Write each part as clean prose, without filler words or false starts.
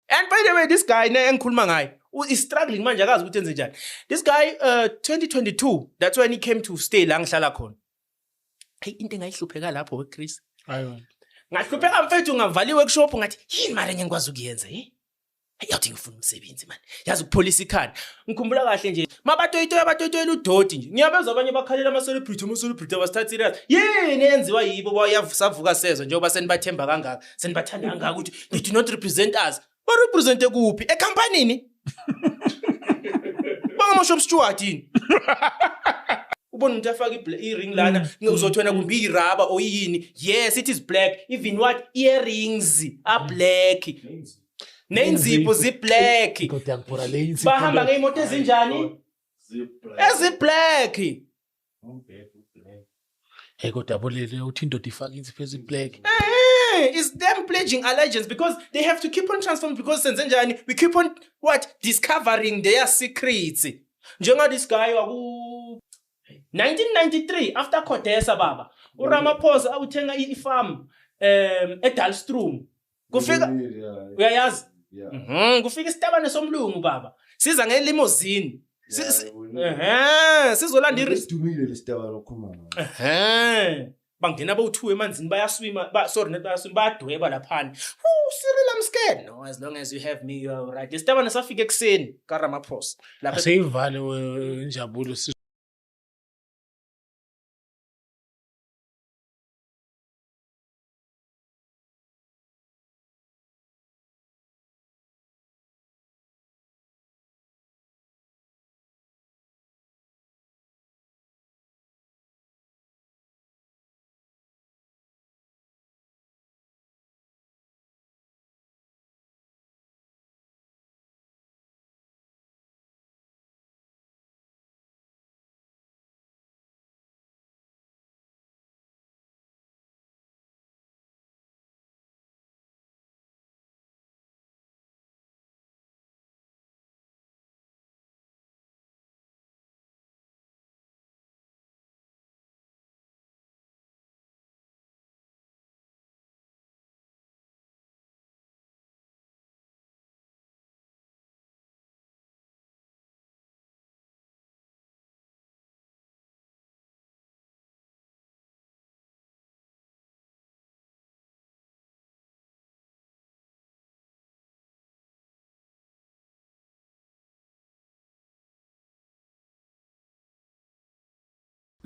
And by the way, this guy engikhuluma ngaye is struggling manje akazi ukuthi enze njani. This guy 2022, that's when he came to stay la ngihlala khona. Hey, into engayihlupheka lapho weChris. Hayiwa. Ngahlupheka mfethu ngavali workshop ngathi yini manje ngikwazi ukuyenza yathi ngifuna umsebenzi man. Yazi ukupolice ikhanda. Ngikhumbula kahle nje. Mabatoyitoyela udoti nje. Ngiyabezwa abanye bakhalela ama celebrity abasithatha serious. Yini enziwa yibo bayavuka sezwe njengoba senibathemba kangaka. Senibathanda kangaka ukuthi they do not represent us. Ba represent kuphi? Ecompany Banga shop steward yini? Ubona umuntu afaka i-ring lana uzothona kumbe iraba oyini. Yes, it is black. Even what earrings are black. Nenzipho zi-black. Bahamba ngeimoto ezinjani? Ezi-black. Hey kodwa bolele uthi indoda ifaka inzipho ezi-black. It's them pledging allegiance because they have to keep on transforming because senze njani we keep on discovering their secrets. Njenga this guy waku 1993 after Kodesa baba uRamaphosa awuthenga ifarm eDalstrom kufika uyayazi kufika isitabane somlungu baba siza ngelimousine sizolanda isidumile lesitabane okhuluma bangena bowu2 emanzini bayaswima bayadweba laphana Cyril I'm scared no as long as you have me you are right isitabane safika ekseni kaRamaphosa lapha aseyivale injabulo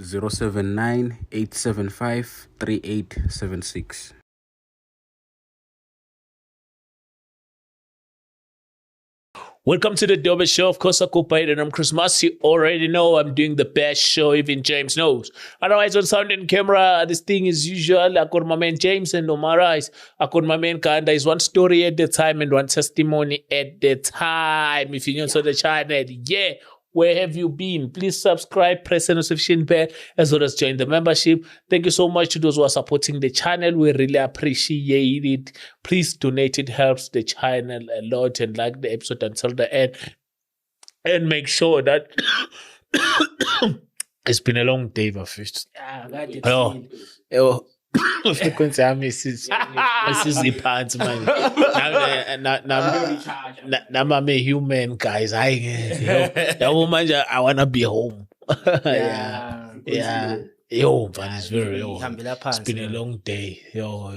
079-875-3876. Welcome to the Dobe Show. Of course, I copied and I'm Chris Mas. You already know I'm doing the best show, even James knows. Otherwise, on sound and camera, this thing is usual. I got my man James and Omara. I got my man Kanda. Is one story at the time and one testimony at the time. If you're new to the channel, yeah. Where have you been? Please subscribe, press the notification bell, as well as join the membership. Thank you so much to those who are supporting the channel. We really appreciate it. Please donate. It helps the channel a lot, and like the episode until the end. And make sure that it's been a long day, my first. Frequency isiziphansi manje I'm a human guys yabo manje I wanna be home yeah yo but it's very it's been a long day yo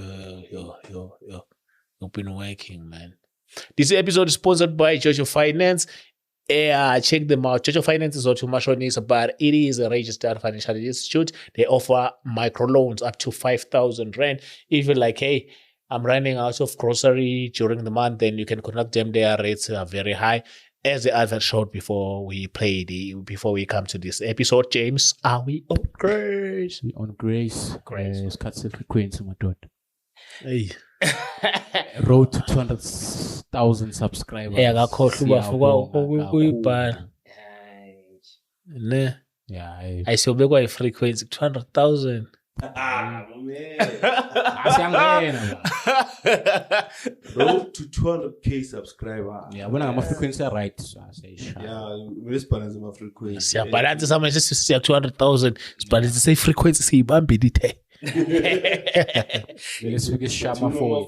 you've been working man. This episode is sponsored by Jojo Finance. Check them out. Jojo Finance is what Mashonisa, but it is a registered financial institute. They offer microloans up to 5,000 rand. If you're like, hey, I'm running out of grocery during the month, then you can contact them. Their rates are very high. As the other showed before we come to this episode, James, are we on grace? We on grace. Isikhathi frequency madoda. Hey. Road to 200,000 subscribers. Akakhohlwa bafika ukuyibhala. Ne? Yeah. Ayisiyobekwa i-frequency 200,000. Siyangena. Road to 200k subscriber. Yeah, bona ngama frequency right so asayisha. Yeah, response ama frequency. Siyabalance samanje siya 200,000. Sibalance say frequency siyibambile ithe. Lesifike Shama 4.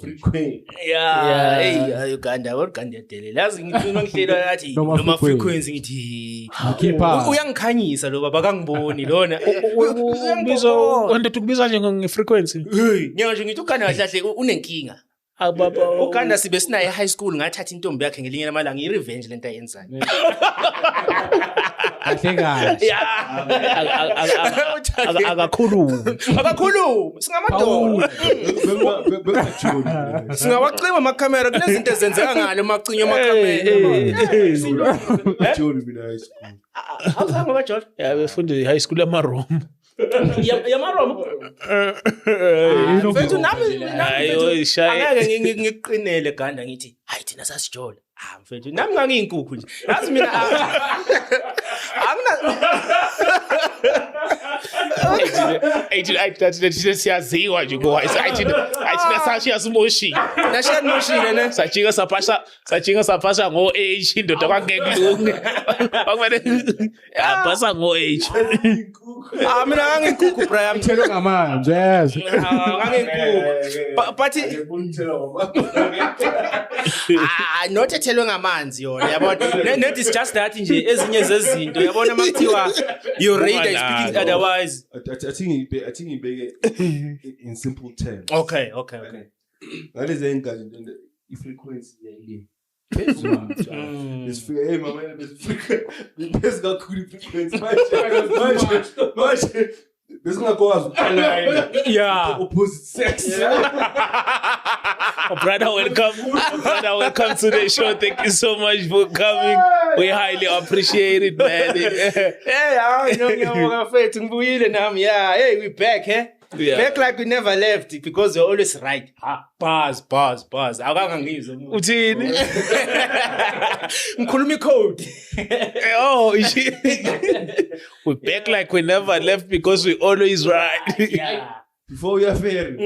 Yeah, hey, Uganda yadelela. Yazi ngithi mangihlelo yathi Noma noma frequency. frequency ngithi Khipha. uyangikhanyisa lo baba kangiboni lona. Ubiza wanted ukubiza nje nge-frequency. Hey, ngisho ngithi uGanda kahle unenkinga. Ababa. uGanda sibe sinaye high school ngathatha intombi yakhe ngelinye lamalanga i-revenge lento ayenzayo. Kahle kahle. Yeah. Akakhulumi. Akakhulumi singamadoda. Singawacima amakhamera kunezinto ezenzeka ngale macinyo amakhamera. Joni mina high school. Awuzange bajola? Yeah, befunde high school yamaroma. Yamaroma. Mfethu nami Hayi shaye. angeke ngiqinele Ganda ngithi hayi thina sasijola. Mfethu nami ngangiyinkukhu nje. Yazi mina Ayithi siyaziwa nje ngoba ayithi nasashiya simoshi. nashiya moshile ne. Sajinga sapasha ngo-H indoda kwangekulunge. Kwakumele yapasa ngo-H. Mina ngangiyinkukhu Brian. Thelwe ngamanzi, yes. Ngangiyinkukhu. But not ethelwe ngamanzi yona yabona. Net is just that nje ezinye zezinto yabona makuthiwa your radar is speaking otherwise. I think ibeke in simple terms. Okay. Ngalezi engazi i-frequency yayile. Besifika hey mama besifika kakhulu i-frequency manje besingakwazi ukualign Yeah. opposite sex. Brother, welcome to the show. Thank you so much for coming. We highly appreciate it, man. Hey, ngiyabonga mfethu ngibuyile nami. Yeah, hey we back, eh? Yeah. Back like we never left because you're always right. Bars. Akanga ngizwe. Uthini? Ngikhuluma code. Oh, we back like we never left because we always right. Yeah. Before we are fair.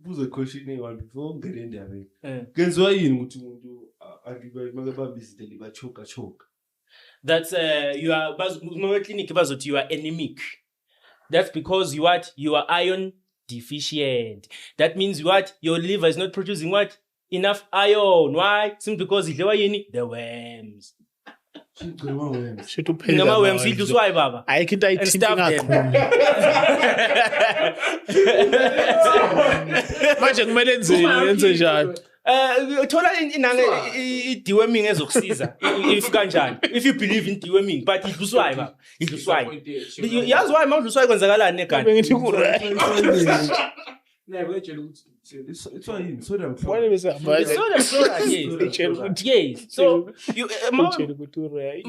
Buza question one before ngene ndabeni. Kenziwa yini ukuthi umuntu angibabizite libachoka. That's you are clinic bazothi you are anemic. That's because you are iron deficient. That means your liver is not producing enough iron. Why? Simply because idliwa yini the worms. Ngama worms idluswa baba. Ayikho into ayithinta kakhulu. Manje kumele yenze njani? Thola inange i-deworming ezokusiza if kanjani. If you believe in deworming but idluswa baba. Idluswa. Yazi why mawudluswa kwenzakalani negani? Bengithi ku-right. It's why yini soda Why bese hamba? Soda, yes. So you Utshela ukuthi u-right.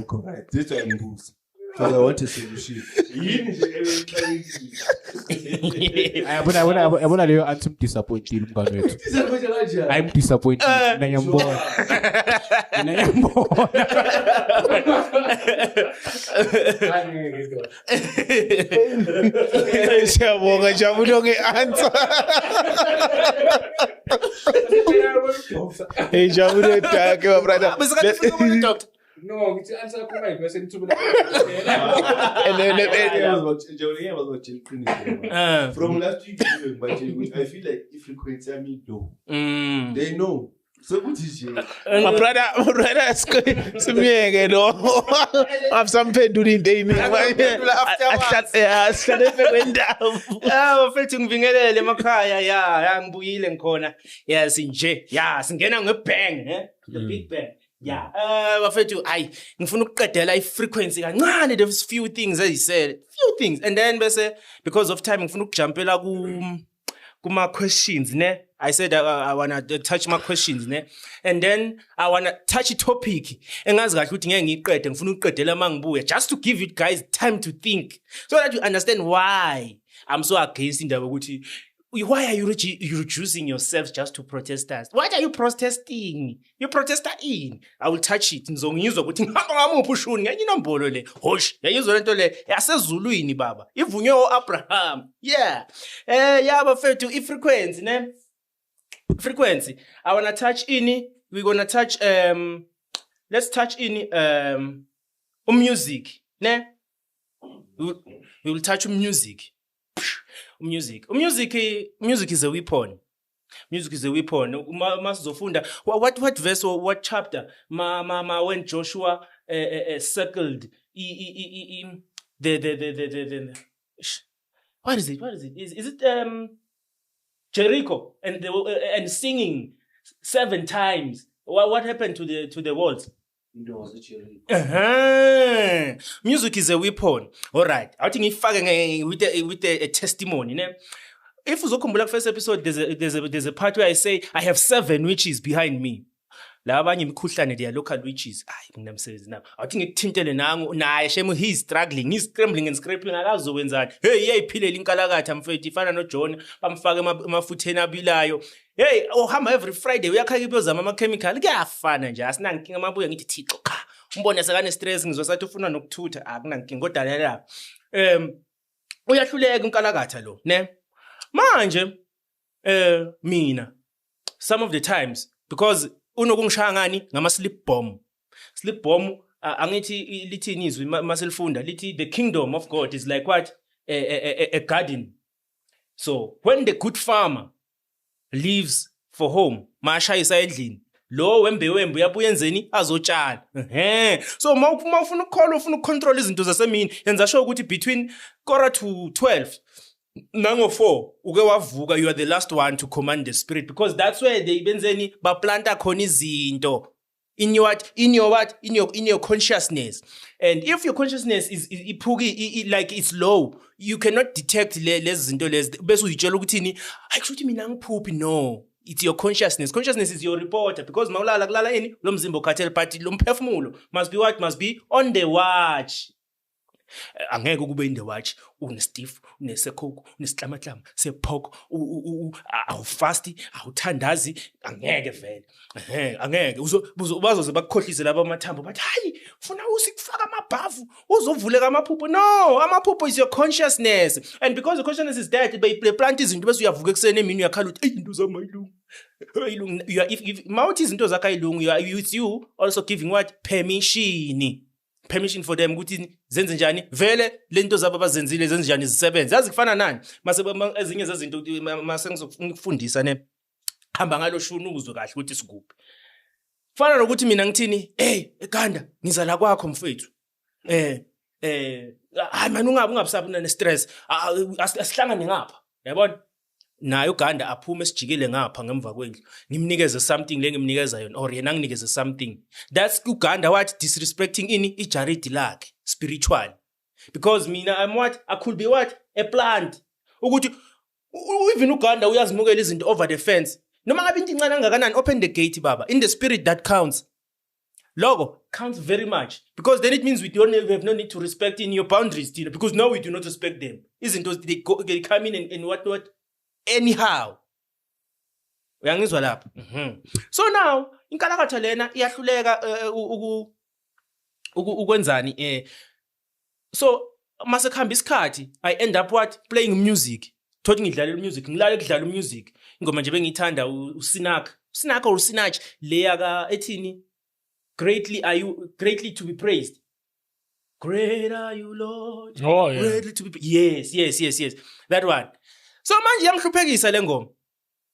correct. This one ngibuza. Because I want a solution. Yini nje Yabona leyo anti disappointed mngane wethu. I'm disappointed. Ngiyambona. Siyabonga jabule nge-answer. Hey jabule take my brother. Besikathi ufuna doctor. No, ngithi answer yakho ayibese ngithubula. From last week, I feel like if frequency low, they know. So what is it? My brother, simiyeke lo. Asamphendula into eyiningi. Asihlale kwendawo. Mfethu ngibingelele emakhaya ya ngibuyile ngikhona. Yes nje. Ya singena ngebang, the big bang. Yeah. Bafethu hayi ngifuna ukuqedela i-frequency kancane there's few things as you said. Few things and then bese because of time ngifuna ukujumpela kuma questions ne. I said I want to touch my questions ne. And then I want to touch a topic engazi kahle ukuthi ngeke ngiqede ngifuna ukuqedela mangibuye just to give you guys time to think so that you understand why I'm so against indaba ukuthi why are you reducing yourself just to protest us? What are you protesting? You protester in. I will touch it. Ngizongizwa ukuthi ngihamba ngamuphi ushuni ngenye inombolo le. Hosh, yayizwa lento le yasezulwini baba. Ivunywe uAbraham. Yeah. Yeah bafethu i-frequency ne. Frequency. I want to touch in. We're going to touch let's touch in music ne. We will touch music. Music is a weapon. Music is a weapon. Masizofunda what verse or what chapter when Joshua circled the what is it? Is it Jericho and singing 7 times? What happened to the walls? Music is a weapon. All right. I think with a testimony. Ne? If uzokhumbula first episode, there's a part where I say I have 7 witches behind me. La abanye imikhuhlane they are local witches. Nginamsebenzi now. I think ikuthintele nangu naye shemu he's struggling, he's scrambling and scraping akazowenzani. Hey iyayiphilela inkalakatha mfethu ifana noJona bamfaka emafutheni abilayo. Hey ohamba every Friday uyakhaka ibiyozama ama chemical kuyafana nje asinankinga mabuya ngithi Thixo cha. Umbone sekane stress ngizosathi ufuna nokuthutha akunankinga kodwa la. Uyahluleka inkalakatha lo, ne? Manje mina some of the times because unokungishaya ngani ngama slip bomb angithi lithini izwi maselifunda lithi the kingdom of God is like what a garden. So when the good farmer leaves for home mashayisa endlini lo wembe uyabuya enzeni azotshala. So mawufuna ukukhola ufuna ukucontrol izinto zasemini yenza sure ukuthi between 11:45 nango 4 uke wavuka, you are the last one to command the spirit because that's where they benzeni ba planta khona izinto in your consciousness. And if your consciousness is iphuki like it's low, you cannot detect lezi zinto lezi bese uyitshela ukuthini ayishuthi mina ngiphuphi. No, it's your consciousness. Consciousness is your reporter because mawulala kulala ini lo mzimba ukhathele but lo mphefumulo must be on the watch. Angeke kube in the watch unestiff unesekhoko unesihlamahlam sephoko awufasti awuthandazi angeke vele angeke bazoze bakukhohlise laba amathambo bathi hayi ufuna usikufaka amabhavu uzovuleka amaphupho. No, amaphupho is your consciousness, and because the consciousness is dead they plant izinto bese uyavuka ekseni emini uyakhala uthi into zamayilungu you are if mawuthi izinto zakhe ayilungu you also giving what permission for them ukuthi zenze njani vele lento zabo abazenzile zenze njani zisebenze. Yazi kufana nani mase ezinye zezinto mase ngizokufundisa ne hamba ngalo shunu uzwe kahle ukuthi sikuphi. Kufana nokuthi mina ngithini eGanda ngiza la kwakho mfethu hayi man ungabisabi ne stress asihlangane ngapha yabona naye uGanda aphume sijikile ngapha ngemva kwendlu ngimnikeze something ngimnikeza yona or yena nginikeze something. That's uGanda what disrespecting ijaridi lakhe spiritual because mina I could be what a plant ukuthi even uGanda uyazimukela izinto over the fence noma ngabe into incane kangakanani. Open the gate baba, in the spirit that counts. Logo counts very much because then it means we have no need to respect in your boundaries because now we do not respect them. Izinto they come in and what anyhow. Uyangizwa lapha. So now inkalakatha lena iyahluleka ukwenzani so mase khamba isikhathi I end up what playing music. Thothi ngidlalela music ngilale kudlala music ingoma nje bengithanda uSinaka or Sinach leya ka ethini greatly to be praised. Great are you Lord. Oh yeah. Greatly to be yes that one. So manje yangihluphekisa le ngoma.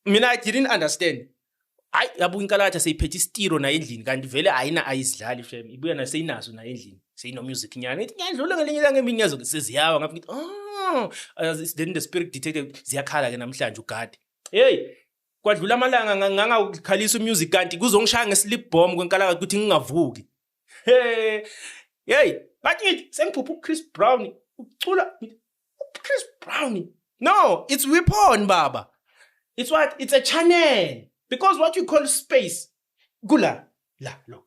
Mina I didn't understand. Yabu inkalakatha seyiphethe istiro na endlini kanti vele ayina ayisidlali fam. Ibuya na seyinazo na endlini. Seyino music nyana. Ithi ngiyadlula ngelinye ilanga eminyazo seziyawa ngathi then the spirit detected ziyakhala ke namhlanje uGadi. Hey, kwadlula amalanga ngangakhalisa music kanti kuzongishaya ngeslip bomb kwenkalakatha ukuthi ngingavuki. Hey, bathi sengiphupha Chris Brown. Ucula Chris Brown. No, it's weapon, baba. It's what? It's a channel. Because what you call space, gula,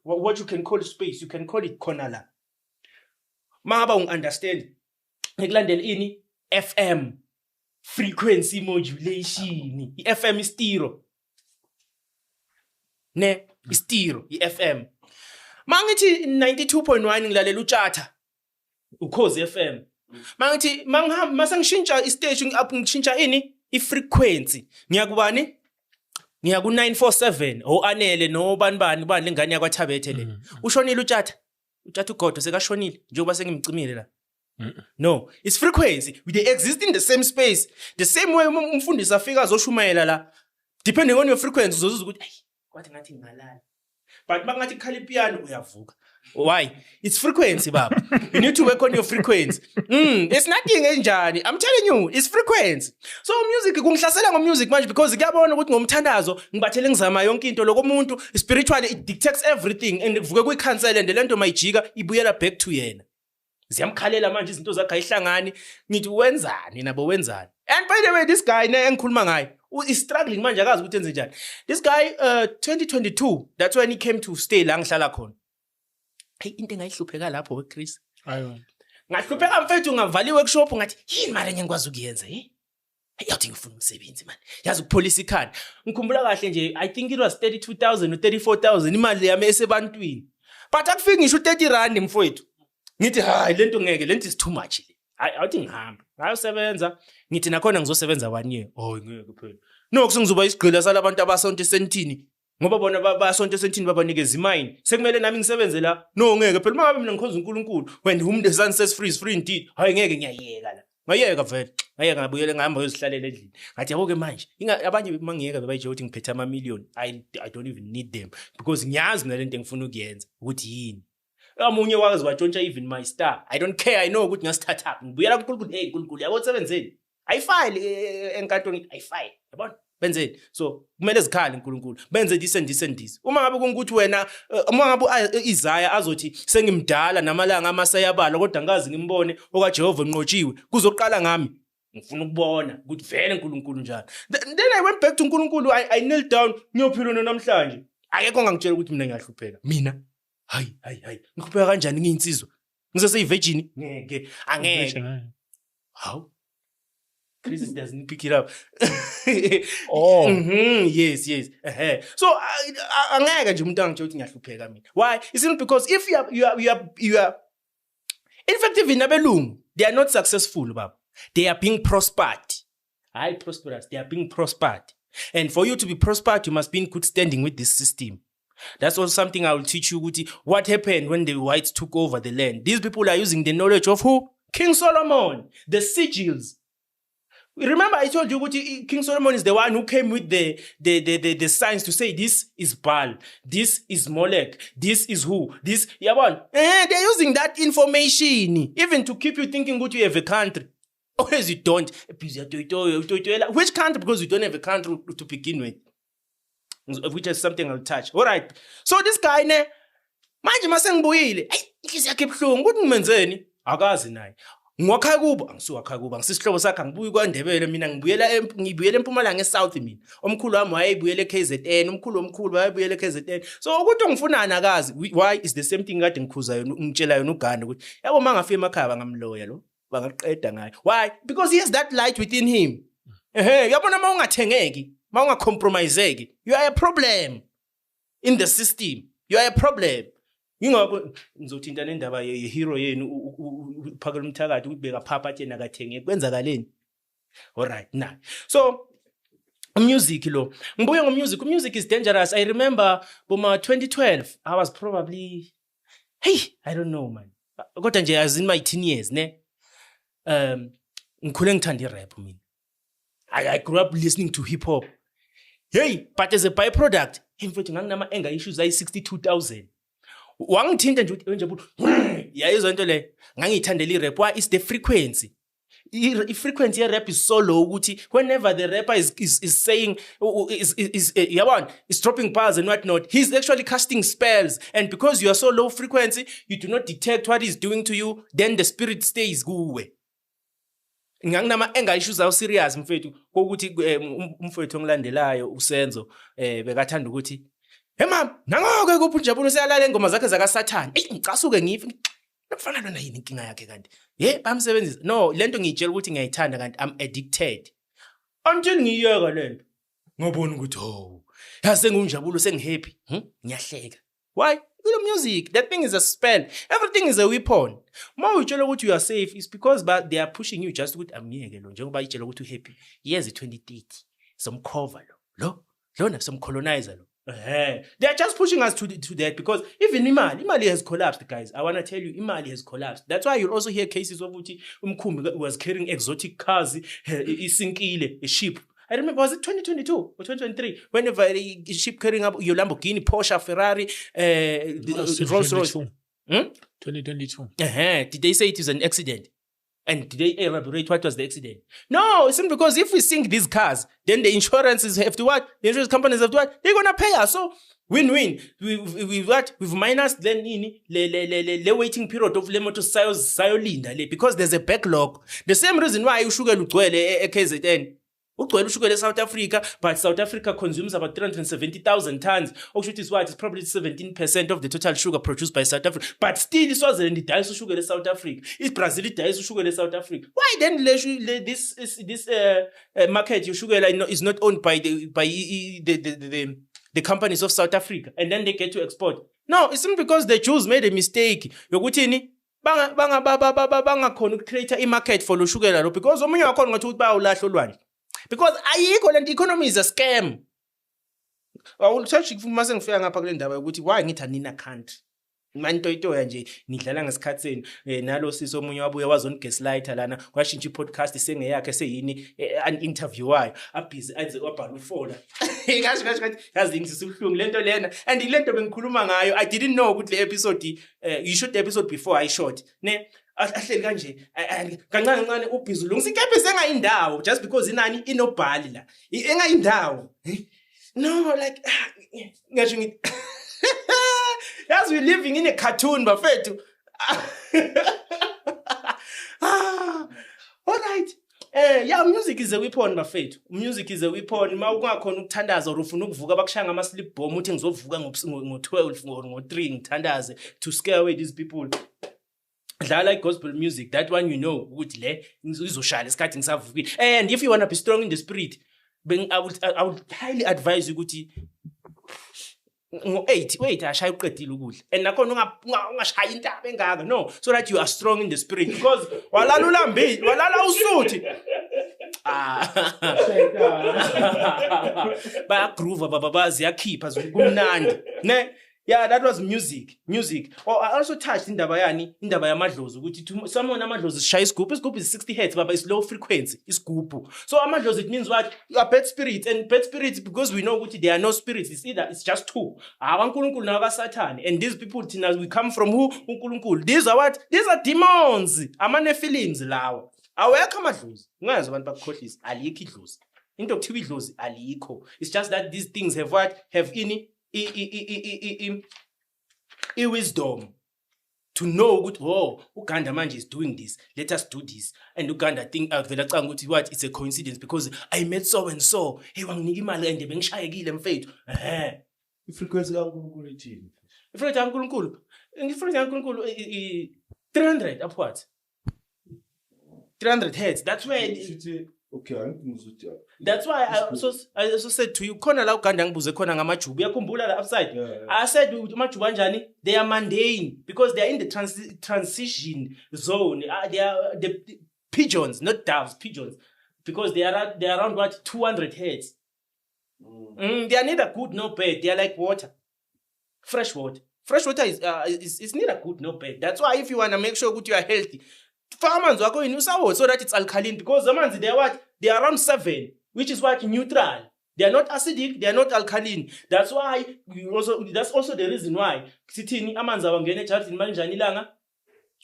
what you can call space, you can call it corner la. Maba understand. Ngikulandela ini FM, frequency modulation. FM is stereo. Ne, is stereo, FM. Mangithi 92.1 ngilalela uTshatha. Ukhozi FM. Mangithi mase ngishintsha istation up ngishintsha ifrequency ngiyakubani ngiya ku 947 Anele no bani lengane yakwaThabethe le ushonile uTshatha uGodo sekashonile njengoba sengimcimile la No, it's frequency. They exist in the same space. The same way umfundisi afika azoshumayela la. Depending on your frequency, uzozizwa ukuthi, "Hey, kwathi ngathi ngalala." But makungathi khala ipiano uyavuka. Why? It's frequency, baba. You need to work on your frequency. It's nothing enjani. I'm telling you, it's frequency. So music kungihlasela ngomusic manje because ngiyabona ukuthi ngomthandazo ngibathele ngizama yonke into lokho umuntu spiritually it dictates everything and vuke kuyicancel and lento mayijika ibuyela back to yena. Ziyamkhalela manje izinto zakhe ayihlangani ngithi wenzani nabo wenzani. And by the way this guy engikhuluma ngaye is struggling manje akazi ukuthi enze njani. This guy 2022 that's when he came to stay la ngihlala khona. Hey into engayihlupheka lapho weChris. Hayi. Ngahlupheka mfethu ngavala iworkshop ngathi yini manje ngikwazi ukuyenza Hey yathi ngifuna umsebenzi man. Yazi ukupholisa ikhanda. Ngikhumbula kahle nje I think it was 32,000 or 34,000 imali yami esebantwini. But akufiki ngisho 30 rand mfowethu. Ngithi hayi lento ngeke lento is too much le. Awuthi ngihamba. Ngayosebenza ngithi nakhona ngizosebenza 1 year. Oh ngeke phela. No kusengizoba isigqila salabantu abasonto esentini. Ngoba bona basonto esentini babanikeza imine. Sekumele nami ngisebenze la. No ngeke phela mangabe mina ngikhonza uNkulunkulu. When whom the sun sets free is free indeed. Hayi ngeke ngiyayeka la. Ngayeka vele. Ngayeka ngabuyele ngihamba uyozihlalela endlini. Ngathi yabo ke manje abanye mangiyeka bebayije ukuthi ngiphethe ama million. I don't even need them because ngiyazi mina lento engifuna ukuyenza ukuthi yini. Amunye wakazi watshontsha even my star. I don't care. I know ukuthi ngasithatha up. Ngibuyela kuNkulunkulu. Hey uNkulunkulu yabo sebenzeni. Ayifile enkantolo ayifile. Yabona? Benzeni. So kumele zikhale uNkulunkulu. Benze this and this and this. Uma ngabe kungukuthi wena uma ngabe Isaiah azothi sengimdala namalanga amasayabala kodwa ngazi ngimbone okaJehova enqotshiwe kuzoqala ngami. Ngifuna ukubona ukuthi vele uNkulunkulu njani. Then I went back to uNkulunkulu. I knelt down ngiyophila namhlanje. Akekho ongangitshela ukuthi mina ngiyahlupheka. Mina hayi ngikhupheka kanjani ngiyinsizwa ngisese virgin ngeke angeke how Chris doesn't pick it up Oh yes so angeke nje umuntu angitshela ukuthi ngiyahlupheka mina why it's not because if you are effective in abelungu they are not successful baba they are being prospered hayi prosperous they are being prospered and for you to be prospered you must be in good standing with this system. That's also something I will teach you what happened when the whites took over the land. These people are using the knowledge of who? King Solomon, the sigils. Remember I told you King Solomon is the one who came with the signs to say this is Baal, this is Molech, this is who, this Yabon. They're using that information even to keep you thinking what you have a country. Always you don't. Which country? Because you don't have a country to begin with. Which is something I'll touch. All right. So this guy manje masengibuyile. Hey, inhliziyo yakhe ebhlungu. Ukuthi ngimenzeni? Akazi naye. Ngwakhaya kubo, angisuwakhaya kubo. Ngisisihlobo sakhe angibuyi kwaNdebele mina ngibuyela eMpumalanga eSouth mina. Omkhulu wami wayebuyele eKZN, omkhulu wayebuyele eKZN. So ukuthi ngifunana akazi. Why is the same thing kade ngikhuza yona ngitshela yona uGanda ukuthi yabo mangafika emakhaya bangamloya lo. Bangaqeda ngayo. Why? Because he has that light within him. Yabona mawungathengeki. Mawungacompromiseki you are a problem in the system you are a problem ingakho ngizothinta nendaba yehero yenu uphakela umthakathi ubeka phapha yena akathenge kwenzakaleni all right now so music lo ngibuye music is dangerous I remember boma 2012 I was probably I don't know man kodwa nje as in my teen years ne ngikhule ngithanda irap mina I grew up listening to hip hop. Hey, but as a byproduct, mfethu nganginama anger issues ayi 62,000. Wangithinta nje ukuthi yayizwa into le ngangithandela irap why is the frequency. The frequency ye rap is so low ukuthi whenever the rapper is saying is dropping bars and what not he's actually casting spells and because you are so low frequency you do not detect what he's doing to you then the spirit stays kuwe. Nganginama anger issues awu serious mfethu kokuthi umfethu ongilandelayo usenzo bekathanda ukuthi hey mama nangoke kuphi unjabulo siyalala ingoma zakhe zakaSathane ngicasuke ngife nokufana lona yini inkinga yakhe kanti bamsebenzisa no lento ngiyitshela ukuthi ngiyayithanda kanti I'm addicted until ngiyeka lento ngobona ukuthi yase ngunjabulo sengihappy ngiyahleka why the music that thing is a spell everything is a weapon ma utshela ukuthi you are safe is because but they are pushing you just ukuthi amiyeke lo njengoba itshela ukuthi uhappy yes 2030 somcover lo lona some colonizer lo They are just pushing us to that because even Imali has collapsed, guys. I want to tell you, Imali has collapsed. That's why you'll also hear cases of Umkhumbi was carrying exotic cars, isinkile, a ship. I remember, was it 2022 or 2023? Whenever a ship carrying up your Lamborghini, Porsche, Ferrari, Rolls Royce. 2022. Did they say it was an accident? And did they elaborate what was the accident? No, it's simply because if we sink these cars, then the insurances have to what? The insurance companies have to what? They're gonna pay us. So win-win. We've what? We've minus then the waiting period of Lemoto Sayolinda because there's a backlog. The same reason why you sugar KZN. Sugar South Africa, but South Africa consumes about 370,000 tons. Which is what? It's probably 17% of the total sugar produced by South Africa. But still, this was the dice sugar in South Africa. It's Brazil dice sugar in South Africa. Why then this market your sugar is not owned by the companies of South Africa, and then they get to export? No, it's simply because the Jews made a mistake. Banga create a market for sugar because because the economy is a scam. I will search if you mustn't fair up again. Why nita nina country? Mantoito nje nidlala ngesikhatsini nalo siso munye wabuya wazon gaslighter lana washintsha podcast senge yakhe seyini an interview wayo abhizi enze wabhala ufola kahle yazi ngisibuhlungu lento lena and ilento bengikhuluma ngayo. I didn't know ukuthi le episode you shot the episode before I shot ne ahleli kanje kancane ubhizi lungisa ikephe engayindawo just because inani inobhali la engayindawo. No, like ngisho ngithi as we're living in a cartoon, bafethu. All right. Yeah, music is a weapon, bafethu. Music is a weapon. Ma ungakhona ukuthandaza or ufuna ukuvuka bakushaya ngama slip bomb uthi ngizovuka ngo12 or ngo3 ngithandaze to scare away these people. I like gospel music. That one you know ukuthi le izoshaya lesikhathi ngisavukile. And if you want to be strong in the spirit, I would highly advise you ukuthi wait ashaya uqedile ukudla and nakhona ungashaya intaba engaka no so that you are strong in the spirit because walala ulambile walala usuthi ba groove babazi yakhipha kumnandi ne. Yeah, that was music. Oh, I also touched indaba yamadlozi ukuthi someone amadlozi shaya isigubhu is 60 hertz baba is low frequency isigubhu. So amadlozi it means what? You are bad spirits and bad spirits because we know ukuthi there are no spirits. It's just two. Unkulunkulu nabasatani and these people we come from who? Unkulunkulu. These are what? These are demons. Amane feelings lawa. Awekho amadlozi. Ungazi abantu bakukhohlisa alikho idlozi. Into kuthiwa idlozi alikho. It's just that these things have what? Have wisdom to know ukuthi Uganda manje is doing this, let us do this. And Uganda think vela canga ukuthi what it's a coincidence because I met so and so hey wanginika imali and bengishayekile mfethu ifrequency kaNkulunkulu ithini ifrequency kaNkulunkulu 300 upwards 300 hertz. That's where okay, that's why I also said to you, khona la Uganda ngibuze khona ngamajubu. Uyakhumbula la upside? I said amajubu anjani? They are mundane because they are in the transition zone. They are the pigeons, not doves, pigeons, because they are around what 200 hertz. They are neither good nor bad. They are like water, fresh water. Fresh water is neither good nor bad. That's why if you wanna make sure that you are healthy. Farmers are going so that it's alkaline because the man's they are what? They are around 7, which is what neutral. They are not acidic, they are not alkaline. That's why that's also the reason why sithini amanzi awangena ejarden manjani ilanga.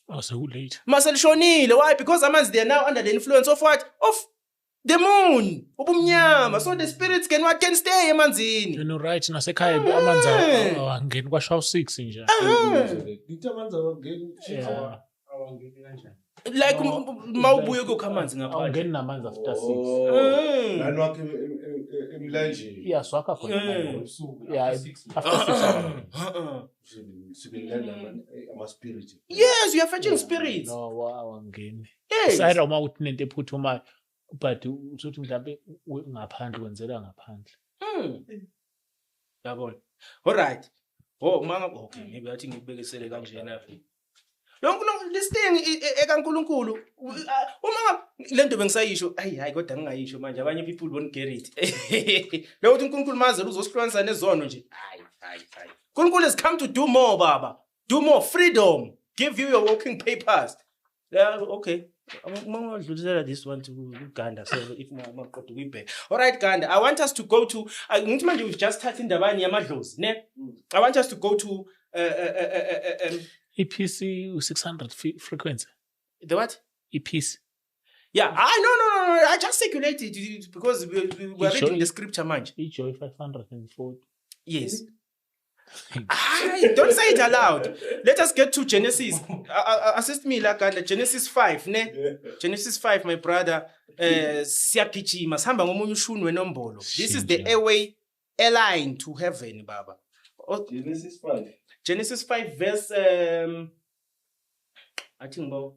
Oh, so late. Maselishonile. Why? Because amanzi they are now under the influence of what? Of the moon. Ubumnyama. So the spirits can stay emanzini. You know right nasekhaya amanzi awangena kwa 6 nje. Ngithi amanzi awangena like mawubuye kokhamanzi ngaphandle awungeni namanzi after 6 nani wakhe emlanjeni yeah swaka khona usuku yeah after 6 ama spirit yes you are fetching spirits no awangeni yes sayira uma uthi nento ephuthumayo but uthi mhlambe ngaphandle wenzela ngaphandle yabona all right okay maybe athi ngibekesele kanjena lonke this thing ekaNkulunkulu uma lento bengisayisho hayi kodwa ngingayisho manje abanye people won't get it lo uthi uNkulunkulu maze uzosihlukanisa nezono nje hayi uNkulunkulu has come to do more baba do more freedom give you your working papers yeah okay Mangwadlulisela this one to Uganda so if maqodo kuyibheka all right Ganda I want us to go to ngithi manje we've just started indabani yamadlozi ne I want us to go to EPC 600 frequency. the what EPC. yeah no I just circulated it because we were reading the scripture manje Joy 540. yes don't say it aloud let us get to Genesis assist me la Ganda Genesis 5 ne Genesis 5 my brother siyagijima sihamba ngomunye ushunu wenombolo this is the airline to heaven baba Genesis 5 verse I think about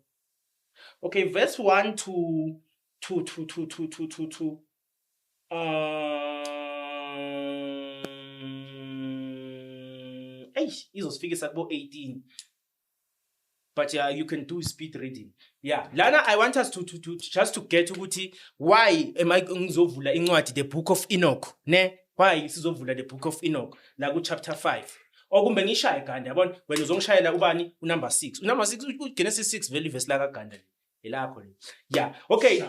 okay verse 1 to izosifika sabo 18 but yeah you can do speed reading yeah lana I want us to just to get ukuthi why am I ngizovula incwadi the book of Enoch ne why sizovula the book of Enoch la ku chapter 5 okumbe ngishaye Ganda yabona wena uzongishayela ubani unumber 6 unumber 6 uGenesis 6 vele verse la kaGanda elakho le yeah okay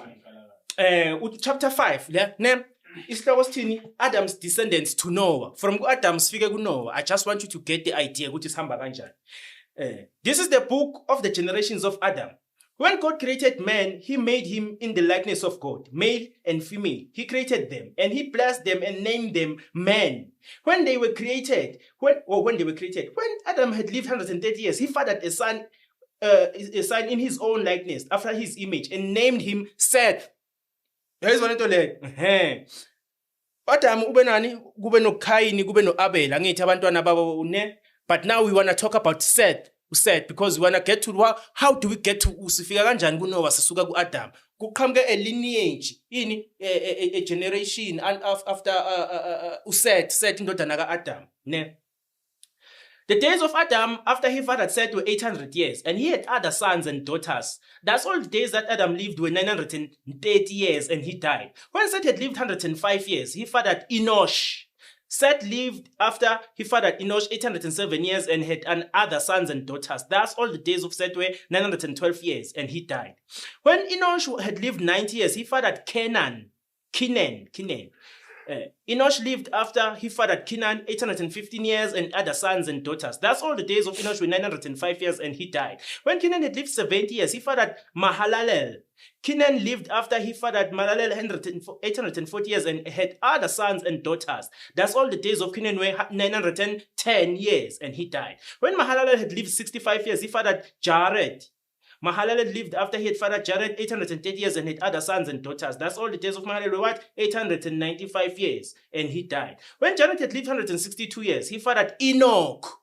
chapter 5 le ne isihloko sithini Adam's descendants to Noah from Adam sifike ku Noah I just want you to get the idea ukuthi sihamba kanjani this is the book of the generations of Adam. When God created man, he made him in the likeness of God, male and female. He created them and he blessed them and named them man. When Adam had lived 130 years, he fathered a son in his own likeness, after his image, and named him Seth. There is one into like, Adam ube nani, kube no Kaini, kube no Abel, angithi abantwana babo ne. But now we want to talk about Seth, because we want to get to how do we get to usifika kanjani kuNoah sisuka kuAdam kuqhamuke a lineage ini a generation after Seth indodana kaAdam ne. The days of Adam after he fathered Seth were 800 years and he had other sons and daughters. That's all the days that Adam lived were 930 years and he died. When Seth had lived 105 years, he fathered Enosh. Seth lived after he fathered Enosh 807 years and had other sons and daughters. Thus all the days of Seth were 912 years and he died. When Enosh had lived 90 years, he fathered Kenan. Enosh lived after he fathered Kenan 815 years and other sons and daughters. Thus all the days of Enosh were 905 years and he died. When Kenan had lived 70 years, he fathered Mahalalel. Kenan lived after he fathered Mahalalel 840 years and had other sons and daughters. Thus all the days of Kenan were 910 years and he died. When Mahalalel had lived 65 years, he fathered Jared. Mahalalel lived after he had fathered Jared 830 years and had other sons and daughters. That's all the days of Mahalalel were what? 895 years and he died. When Jared had lived 162 years, he fathered Enoch.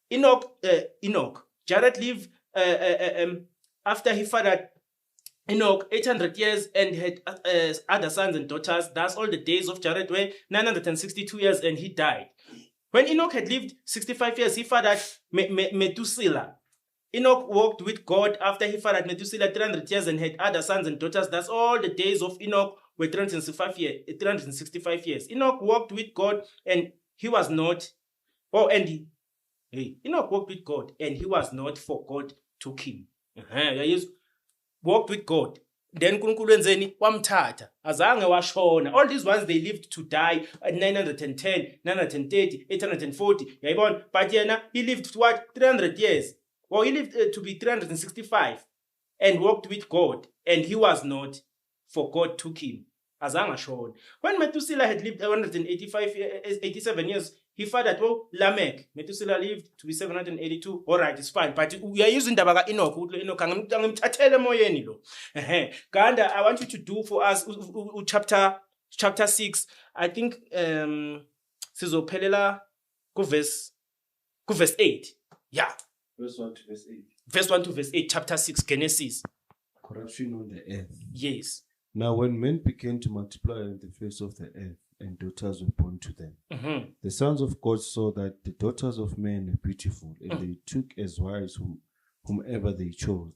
Jared lived after he fathered Enoch 800 years and had other sons and daughters. That's all the days of Jared were 962 years and he died. When Enoch had lived 65 years, he fathered Methuselah. Enoch walked with God after he fathered Methuselah 300 years and had other sons and daughters. That's all the days of Enoch were 365 years. Enoch walked with God and he was not. Enoch walked with God and he was not, for God took him. Walked with God. Then uNkulunkulu wenzeni wamthatha azange washona. All these ones they lived to die at 910, 930, 840. Yayibona? But yena he lived what 300 years. Well, he lived to be 365 and walked with God and he was not, for God took him. Azange shona. When Methuselah had lived 87 years, he fathered Lamech. Methuselah lived to be 782. All right, it's fine. But we are using the baga Enoch. Ganda, I want you to do for us chapter 6. I think sizophelela ku verse 8. Yeah. Verse 1 to verse 8. Verse 1 to verse 8, chapter 6, Genesis. Corruption on the earth. Yes. Now when men began to multiply on the face of the earth, and daughters were born to them, the sons of God saw that the daughters of men were beautiful, and they took as wives whomever they chose.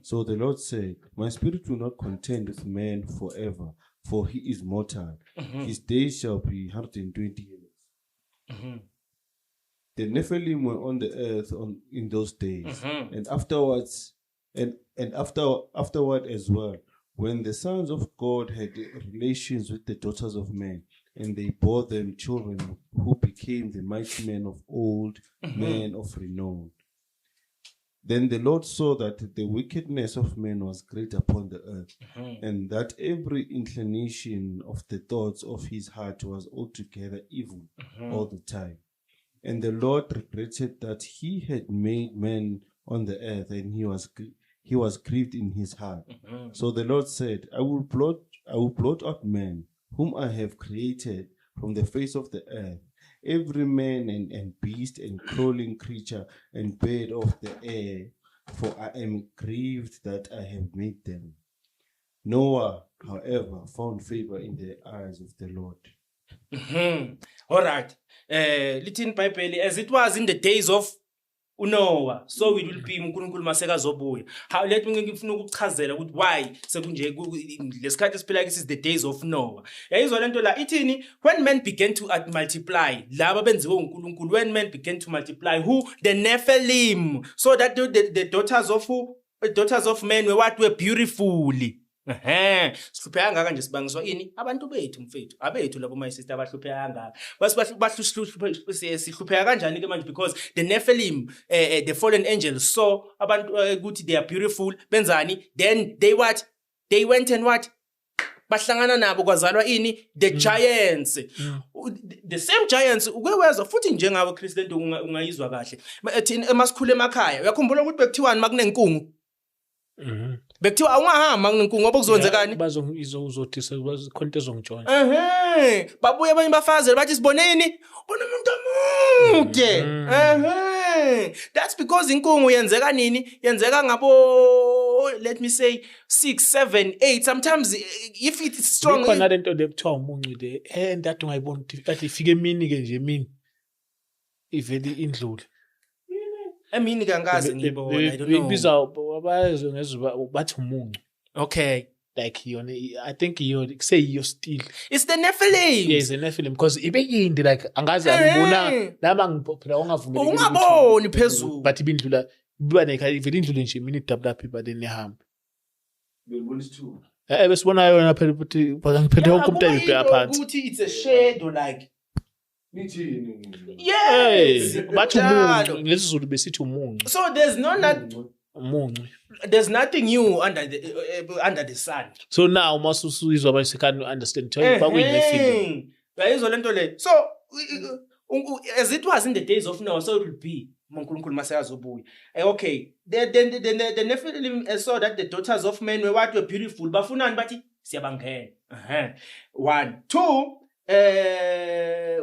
So the Lord said, my spirit will not contend with man forever, for he is mortal. His days shall be 120 years. The Nephilim were on the earth in those days, and afterwards, and afterward as well, when the sons of God had relations with the daughters of men, and they bore them children who became the mighty men of old, men of renown. Then the Lord saw that the wickedness of men was great upon the earth, and that every inclination of the thoughts of his heart was altogether evil all the time. And the Lord regretted that he had made man on the earth, and he was grieved in his heart. So the Lord said, I will blot out man, whom I have created from the face of the earth, every man and beast and crawling creature and bird of the air, for I am grieved that I have made them. Noah, however, found favor in the eyes of the Lord. All right. Little Bible, as it was in the days of Noah, so it will be uNkulunkulu masekazobuya. How let me ngifuna ukuchazela ukuthi why sekunje lesikhathi siphila this is the days of Noah. Yayizwa lento la ithini, when men began to multiply, laba benziwe uNkulunkulu, when men began to multiply, who? The Nephilim. So that the daughters of who? The daughters of men were what? Were beautifully. Sihlupheka ngaka nje sibangiswa ini abantu bethu mfethu abethu labo my sister abahlupheka ngaka sihlupheka kanjani ke manje because the Nephilim the fallen angels saw abantu ukuthi they are beautiful benzani, then they went and what bahlangana nabo kwazalwa ini the giants. The same giants ukwezwa futhi njengabo Chris lento ungayizwa kahle thina emasikhule emakhaya uyakhumbula ukuthi bekuthiwani makunenkungu bekuthiwa awungahamba kunenkungu ngoba kuzonzekani bazongizozotisa bazikhonto ezongijoina babuye abanye bafazela bathi siboneni bona umuntu omude that's because inkungu yenzeka nini yenzeka ngabo let me say 6 7 8 sometimes if it is strong khona lento lekuthiwa umuncu le ndathi ungayibona ukuthi ifike emini ke nje emini iveli indlule emini kangazi ngibona I don't know ibiza abazo ngezwe bathi umuncu okay like yona I think you say you still it's the Nephilim. Yes, the Nephilim because ibeyindi like angazi angibona laba ngiphela ungavumeli ungaboni phezulu but ibindlula biba iveli indlule nje emini double up but then ihamba Belibonisa two. besibona yona phela ukuthi bangiphethe wonke umuntu ayibheka phansi ukuthi it's a shadow like yes bathi umuncu ngesizulu besithi umuncu so there's umuncu there's nothing new under the sun. So now masuzizwa base can understand tell bakuyine film bayizwa lento le so as it was in the days of Noah so it will be uNkulunkulu maseyazobuya okay the Nephilim saw that the daughters of men were beautiful bafunani bathi siyabangena 1 2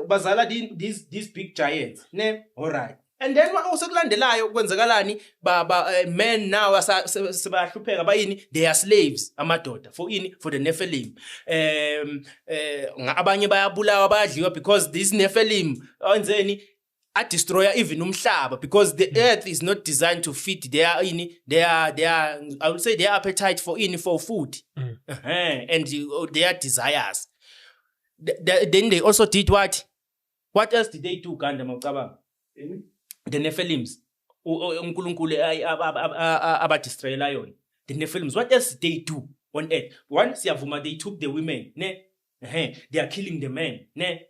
bazala these big giants ne all right and then also kulandelayo kwenzakalani men now sebahlupheka bayini they are slaves amadoda for the Nephilim abanye bayabulawa bayadliwa because this Nephilim enzeni a destroyer even umhlaba because the earth is not designed to feed their I would say their appetite for food and their desires. Then they also did what else did they do Ganda mawucabanga the Nephilims uNkulunkulu abadestroyela yona the Nephilims what else did they do on earth? One siyavuma they took the women ne they are killing the men ne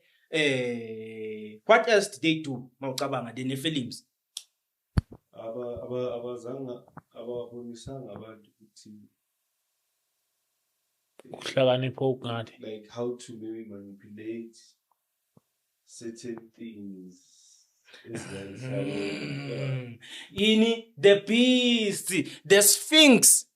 what else did they do mawucabanga the Nephilims abazanga ababonisanga abantu ukuthi ukuhlakanipha okungathi like how to maybe manipulate certain things. In the beast, the Sphinx.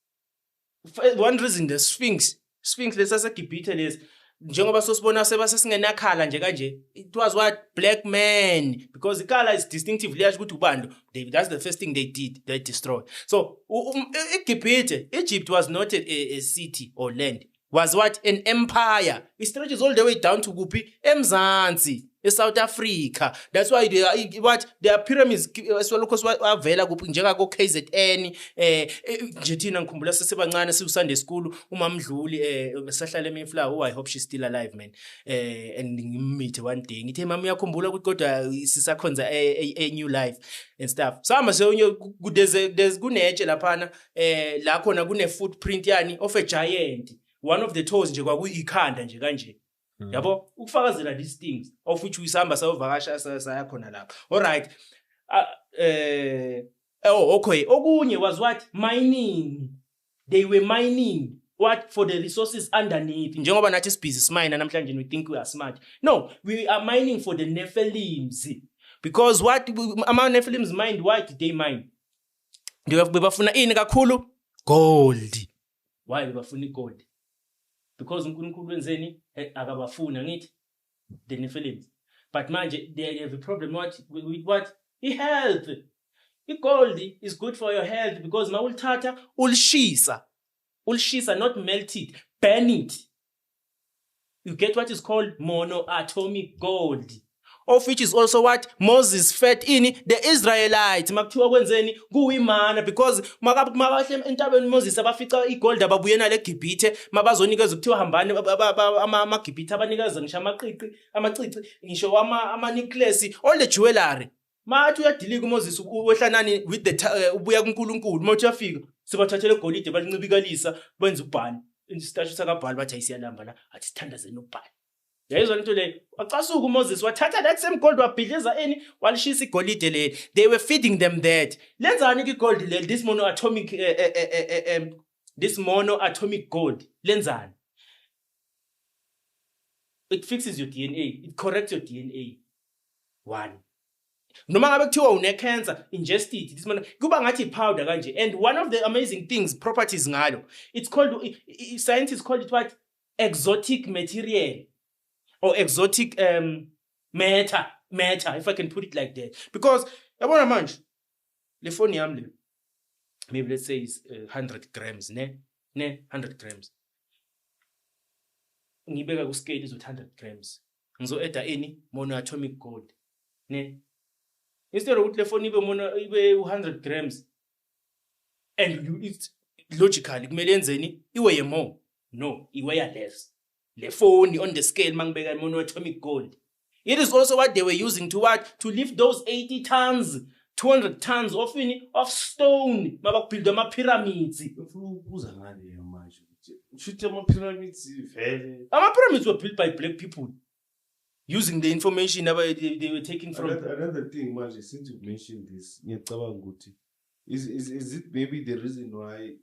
One reason the Sphinx lesasegibhithe lesi njengoba sosibona sebasesingenakhala nje kanje it was what black man because the color is distinctive liyasho ukuthi ubando that's the first thing they did they destroyed. So igibhithe Egypt was not a city or land was what an empire. It stretches all the way down to kuphi emzansi eSouth Africa. That's why they are what their pyramids as well because avela kuphi njengako KZN nje thina ngikhumbula sesebancane siuSunday school uMamdluli besahlala eMayflower. I hope she's still alive man. And ngimmeet one day ngithe mama uyakhumbula ukuthi kodwa sisakhonza a new life and stuff. Sama there's kunetshe laphana la khona kune footprint yani of a giant. One of the toes nje kwakuyikhanda nje kanje. Yabo ukufakazela these things of which uyisamba sayovakasha saya khona lapha. All right. Okay. Okunye was what? Mining. They were mining what for the resources underneath. Njengoba nathi sibhizi simine namhlanje we think we are smart. No, we are mining for the Nephilims. Because what ama Nephilims mined, what did they mine? Bebafuna ini kakhulu? Gold. Why bebafuna gold? Because uNkulunkulu wenzeni akabafuna ngithi the Nephilims. But manje they have a problem with what? Health. Gold is good for your health because mawulithatha ulishisa. Ulishisa, not melt it, burn it. You get what is called monoatomic gold. Of which is also what Moses fed in the Israelites. Makuthiwa kwenzeni kuyimana because makahle entabeni Moses abafica igold ababuyena leGibhithe mabazonikeza ukuthiwa hambani amaGibhithe abanikeza ngisho amacici ngisho ama necklace all the jewelry. Mathi uyadilika uMoses wehlanani with the ubuya kuNkulunkulu mathi uyafika sibathathele igolide balincibikalisa benza ubhali isitashi sakabhali bathi ayisiyalamba la athi sithandazeni ubhali. Yayizwa into le wacasuka uMoses wathatha that same gold wabhidliza eni walishisa igolide le. They were feeding them that. Lenzani ke gold le this monoatomic gold lenzani? It fixes your DNA, it corrects your DNA. One. Noma ngabe kuthiwa une cancer ingest it this man kuba ngathi powder kanje. And one of the amazing things properties ngalo it's called scientists call it what exotic material or exotic matter if I can put it like that because yabona manje le phone yami le maybe let's say is 100 grams ne 100 grams ngibeka ku scale is 100 grams ngizo add any monoatomic gold ne. Instead of the phone ibe 100 grams and it's logically kumele yenzeni iwe more no iwe less le phone on the scale mangibeka monoatomic gold. It is also what they were using to lift those 80 tons 200 tons of stone mabakubuild ama pyramids. Ubuza ngale manje ukuthi ama pyramids vele Ama pyramids were built by black people using the information they were taking from. Another thing, manje, since you mentioned this, ngiyacabanga ukuthi is it maybe the reason why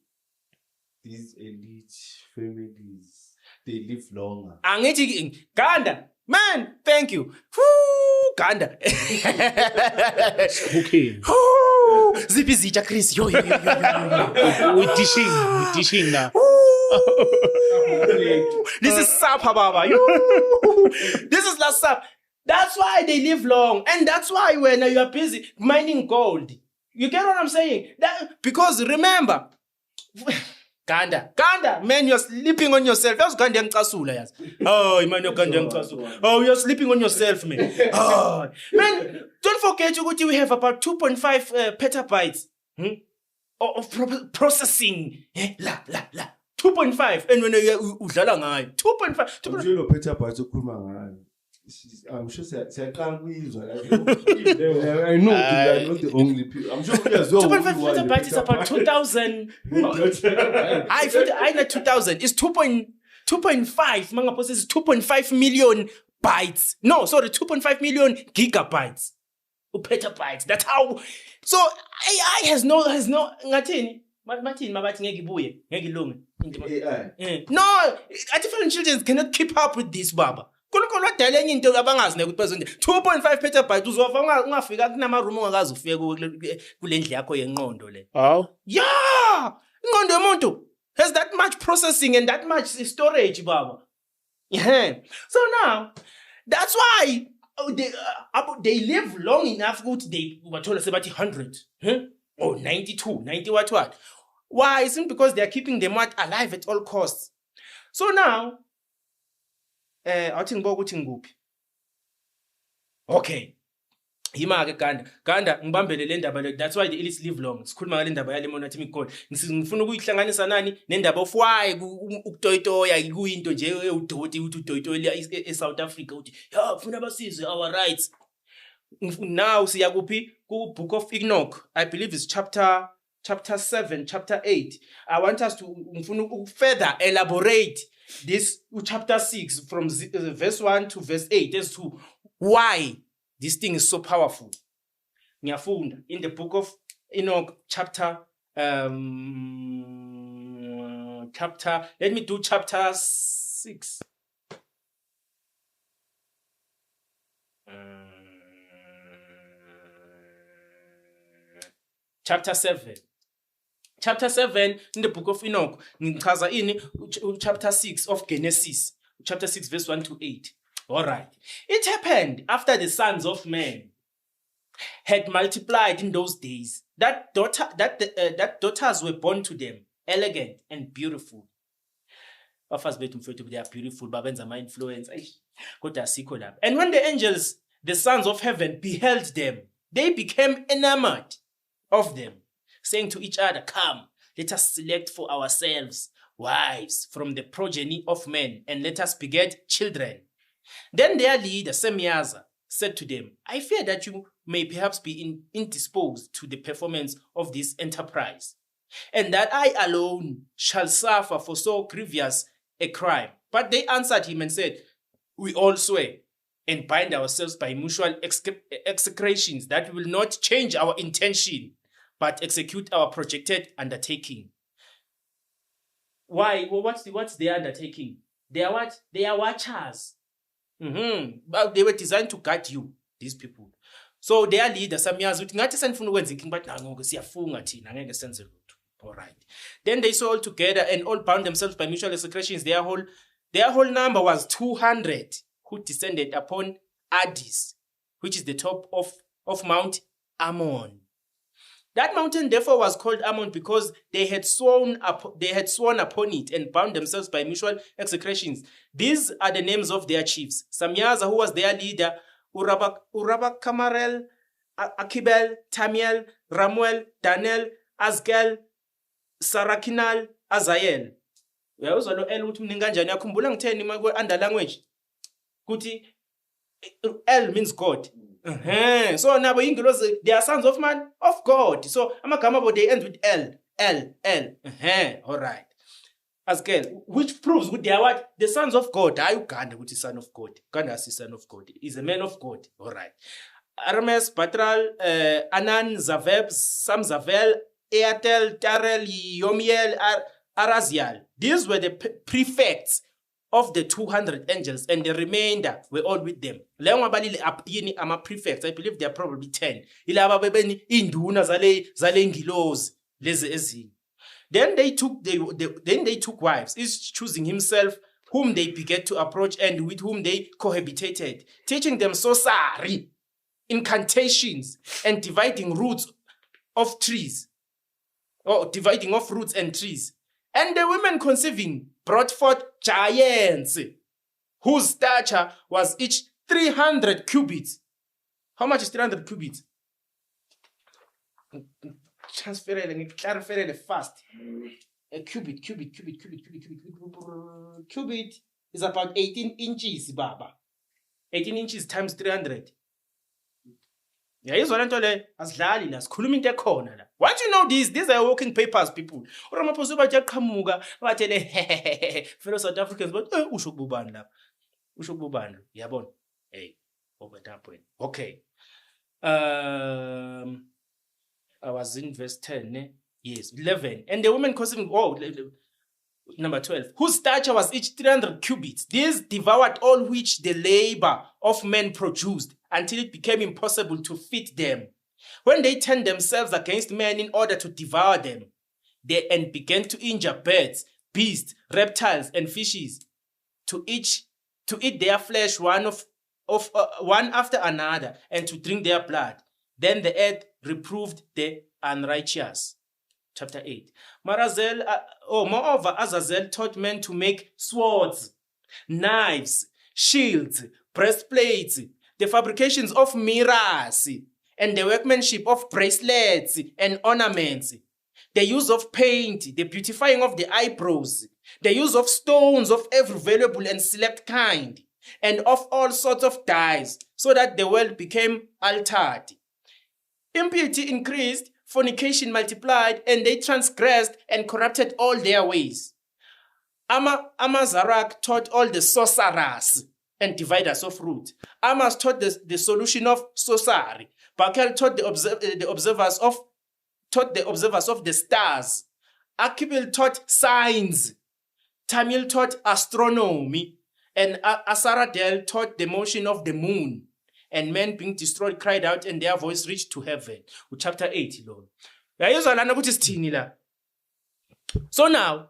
these elite families they live longer? Angithi Ganda, man, thank you. Woo, Ganda. Okay. Zipi zitsha Chris. Yo. We're dishing now. This is Sapa Baba. This is last Sap. That's why they live long. And that's why when you are busy mining gold. You get what I'm saying? Because remember, Ganda, man, you're sleeping on yourself. That's Ganda ngicasula yazi. Oh, man, you're Ganda ngicasula. Oh, you're sleeping on yourself, man. Oh, man, don't forget ukuthi we have about 2.5 petabytes of processing. La. 2.5 and when udlala ngayo 2.5 Njalo petabytes okhuluma ngayo I'm sure siyaqala kuyizwa I know they are not the only people. I'm sure we as well 2.5 petabytes is about 2000 I know 2000 is 2.5 manga process 2.5 million bytes. No, sorry, 2.5 million gigabytes petabytes. That's how. So AI has no ngathini mathini mabathi ngeke ibuye ngeke ilunge AI. No, artificial intelligence cannot keep up with this baba. Kunkulu wadala enye into abangazi ne ukuthi bazonje 2.5 petabytes uzova ungafika kunama room ongakazi ufike kule ndle yakho yenqondo le. Oh. Yeah, inqondo yomuntu has that much processing and that much storage baba. Yeah. So now that's why they live long enough ukuthi they bathola sebathi 100 or 92 90 what. Why? It's because they are keeping them alive at all costs. So now, I think about nguphi. Okay. Yima-ke Ganda ngibambele le ndaba le. That's why the Ellis live long. Sikhuluma ngale ndaba yale monatomic code. Ngifuna ukuyihlanganisa nani nendaba of why ukutoyitoya kuyinto nje udoti uthi utoyitoya eSouth Africa uthi ya ufuna abasizwe our rights. Now siya kuphi ku Book of Enoch. I believe it's chapter 7, chapter 8. I want us to further elaborate this chapter 6 from verse 1 to verse 8 as to why this thing is so powerful. Ngiyafunda in the Book of Enoch chapter let me do chapter 6. Chapter 7. Chapter 7 in the Book of Enoch. Ngichaza ini chapter 6 of Genesis. Chapter 6 verse 1 to 8. All right. It happened after the sons of men had multiplied in those days that daughters were born to them, elegant and beautiful. They are beautiful, babenza my influence. And when the angels, the sons of heaven, beheld them, they became enamored of them, saying to each other, "Come, let us select for ourselves wives from the progeny of men, and let us beget children." Then their leader, Semyaza, said to them, "I fear that you may perhaps be indisposed to the performance of this enterprise, and that I alone shall suffer for so grievous a crime." But they answered him and said, "We all swear and bind ourselves by mutual execrations that we will not change our intention, but execute our projected undertaking." Why? Well, what's their undertaking? They are what? They are watchers. But they were designed to guard you, these people. So their leader, Semyaza, uthi ngathi senifuna ukwenza inkingi but nangoku siyafunga thina angeke senze lutho. All right. Then they saw all together and all bound themselves by mutual execrations. Their whole number was 200 who descended upon Addis, which is the top of Mount Ammon. That mountain therefore was called Ammon because they had sworn upon it and bound themselves by mutual execrations. These are the names of their chiefs: Semyaza, who was their leader, Kamarel, Akibel, Tamiel, Ramuel, Daniel, Azgal, Sarakinal, Azael. Uyawuzwa El uthi mningi kanjani? Yakhumbula ngitheni under language? Kuthi El means God. So now they are sons of man, of God. So amagama they end with L. All right. Azkel, which proves they are what? The sons of God. Are Uganda, which is son of God? Uganda is son of God. Is a man of God. All right. Arames, Batral, Anan, Zaveb, Sam Zavel, Eatel, Tarel, Yomiel, Arazial. These were the prefects of the 200 angels, and the remainder were all with them. Ama prefects, I believe they are probably 10. Then they took wives, each choosing himself whom they began to approach and with whom they cohabitated, teaching them sorcery, incantations, and dividing roots of trees, or dividing of roots and trees. And the women conceiving brought forth giants, whose stature was each 300 cubits. How much is 300 cubits? Transfer fast. A cubit is about 18 inches, baba. 18 inches times 300. Once you know these are working papers, people. Fellow South Africans, but hey, over that point. Okay. I was in verse 10. Yes, 11. And the women conceiving, number 12, whose stature was each 300 cubits. These devoured all which the labor of men produced, until it became impossible to feed them. When they turned themselves against men in order to devour them, and began to injure birds, beasts, reptiles, and fishes, to eat their flesh one after another, and to drink their blood. Then the earth reproved the unrighteous. Chapter 8. Moreover, Azazel taught men to make swords, knives, shields, breastplates, the fabrications of mirrors and the workmanship of bracelets and ornaments, the use of paint, the beautifying of the eyebrows, the use of stones of every valuable and select kind, and of all sorts of dyes, so that the world became altered. Impurity increased, fornication multiplied, and they transgressed and corrupted all their ways. Amazarak taught all the sorcerers and dividers of root. Amas taught the solution of sorcery. Bakel taught the observers of the stars. Akibil taught signs. Tamil taught astronomy. And Asaradel taught the motion of the moon. And men being destroyed cried out, and their voice reached to heaven. Chapter 8, Lord. So now,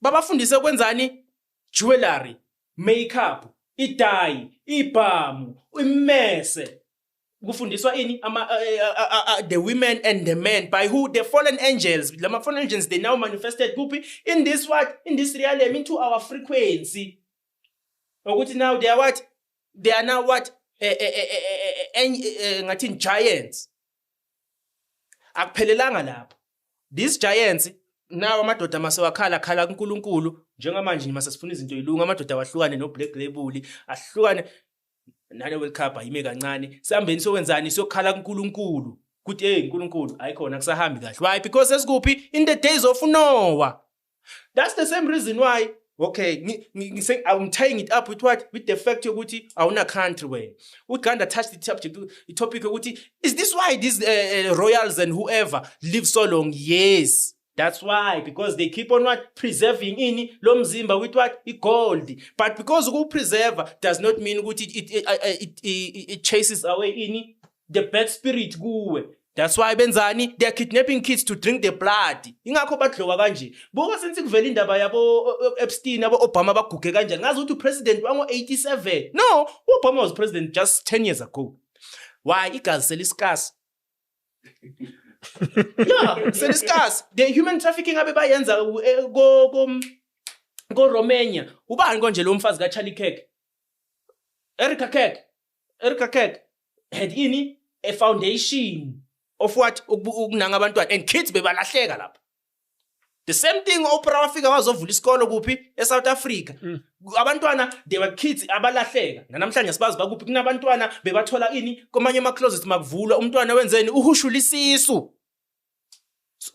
babafundise kwenzani jewelry, makeup, idye, ibhamu, imese. Kufundiswa ini the women and the men by who? The fallen angels. The fallen angels, they now manifested in this realm, into our frequency. Ukuthi now they are what? They are now what? Ngathi giants. Akuphelelanga lapho. These giants now amadoda masewakhala khala kuNkulunkulu njengamanje nje masasifuna izinto yilunga amadoda wahlukane no Black Label ahlukane nale World Cup ayime kancane sihambeni sokwenzani siyokhala kuNkulunkulu kuthi uNkulunkulu ayikhona kusahambi kahle. Why? Because esikuphi in the days of Noah. That's the same reason why. Okay, I'm tying it up with what? With the fact yokuthi awuna country where Uganda touched the topic yokuthi is this why these royals and whoever live so long? Yes. That's why, because they keep on what? Preserving ini lo mzimba with what? Gold. But because who preserve does not mean it chases away ini the bad spirit kuwe. That's why benzani they are kidnapping kids to drink the blood. Ingakho badlowa kanje. Buka sensi kuvela indaba yabo Epstein abo Obama baguge kanjani. Ngazi ukuthi president wango 87. No, Obama was president just 10 years ago. Why? Igazi seliskas. Yeah, seliskas. The human trafficking abe bayenza go Romania. Ubani konje lo mfazi kaCharlie Kirk? Erica Kirk had ini a foundation of what ukunanga abantwana and kids bebalahleka lapha. The same thing Oprah wafika wazovula isikolo kuphi eSouth Africa. Abantwana they were kids abalahleka. Namhlanje sibazi bakuphi kunabantwana bebathola ini komanye ama closets makuvulwa umntwana wenzeni uhushula isisu.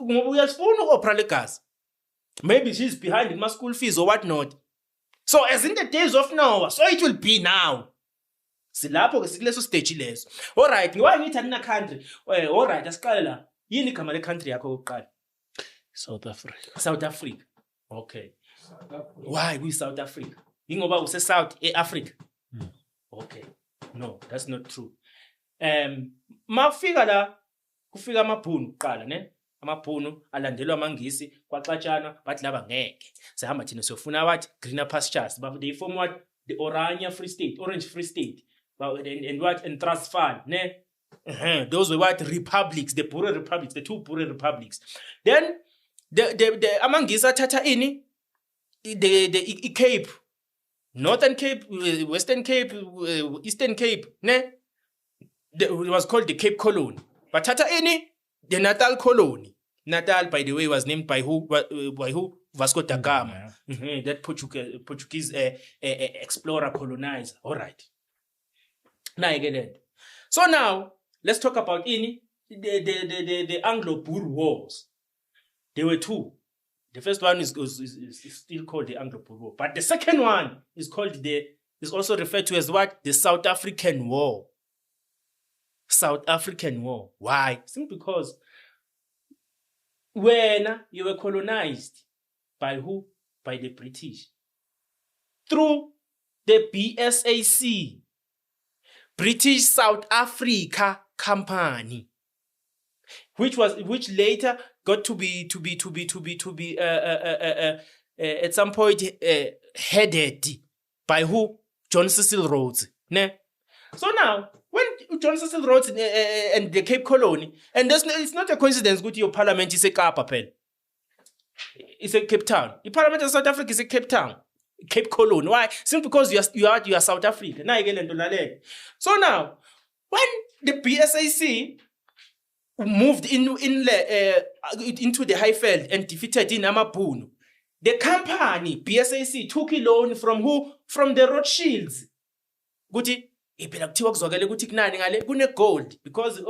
Ngoba uyasifuna uOprah legazi. Maybe she's behind my school fees or what not. So as in the days of Noah, so it will be now. Silapho ke sikuleso stage leso. All right, ngiwaye ngithi anina country. All right, asiqale la. Yini igama le country yakho oqala? South Africa. South Africa. Okay. Why we South Africa? Ingoba use South Africa. Okay. No, that's not true. Mafika la kufika amabhunu uqala ne? Amabhunu alandelwa amangisi kwaxatshana bathi laba ngeke. Sihamba thina siyofuna what? Greener pastures. They form what? The Orange Free State. And what? And Transvaal, ne? Those were what? Republics, the Boer republics, the two Boer republics. Then the amangisa tata ini the Cape, Northern Cape, Western Cape, Eastern Cape, ne? It was called the Cape Colony. But tata ini the Natal Colony. Natal, by the way, was named by who? By who? Vasco da Gama. That Portuguese explorer colonizer. All right. Now I get it. So now let's talk about the Anglo-Boer Wars. There were two. The first one is still called the Anglo-Boer War, but the second one is also referred to as what? The South African War. South African War. Why? Simply because when you were colonized by who? By the British. Through the BSAC. British South Africa Company, which later got to be at some point headed by who? John Cecil Rhodes. Ne? So now, when John Cecil Rhodes and the Cape Colony, and it's not a coincidence that your parliament is a Kapa pen. It's a Cape Town. The parliament of South Africa is a Cape Town. Cape Colony. Why? Simply because you are South Africa. So now, when the BSAC moved into the Highveld and defeated in Amabhunu, the company BSAC took a loan from who? From the Rothschilds. Guti iphela kuthiwa kuzwakele ukuthi kunani ngale kune gold because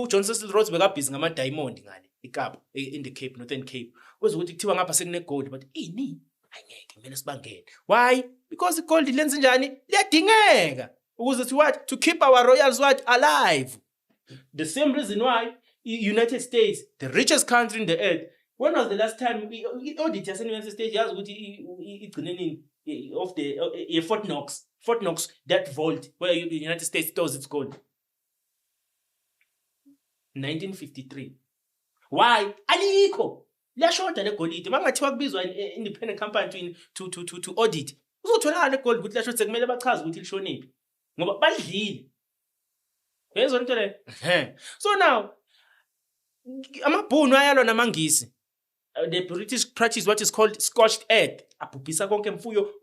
John Cecil Rhodes bekabhizi ngama diamond ngale eKapa in the Cape, Northern Cape. Kwenza ukuthi kuthiwa ngapha sekune gold but ini angeke kumele sibangene. Why? Because the gold lenze njani? Liyadingeka ukuze to what? To keep our royals what? Alive. The same reason why United States, the richest country in the earth, when was the last time audit yase United States yazi ukuthi igcine nini of the Fort Knox, that vault where the United States stores its gold? 1953. Why? Alikho. Liyashoda le golide. Mangathiwa kubizwa independent company to audit. Uzothola le gold ukuthi lashothe kumele bachaze ukuthi lishonephi. Ngoba badlile. Yezwa into le. So now amabhunu ayalwa namangisi. The British practice what is called scorched earth. Abhubhisa konke mfuyo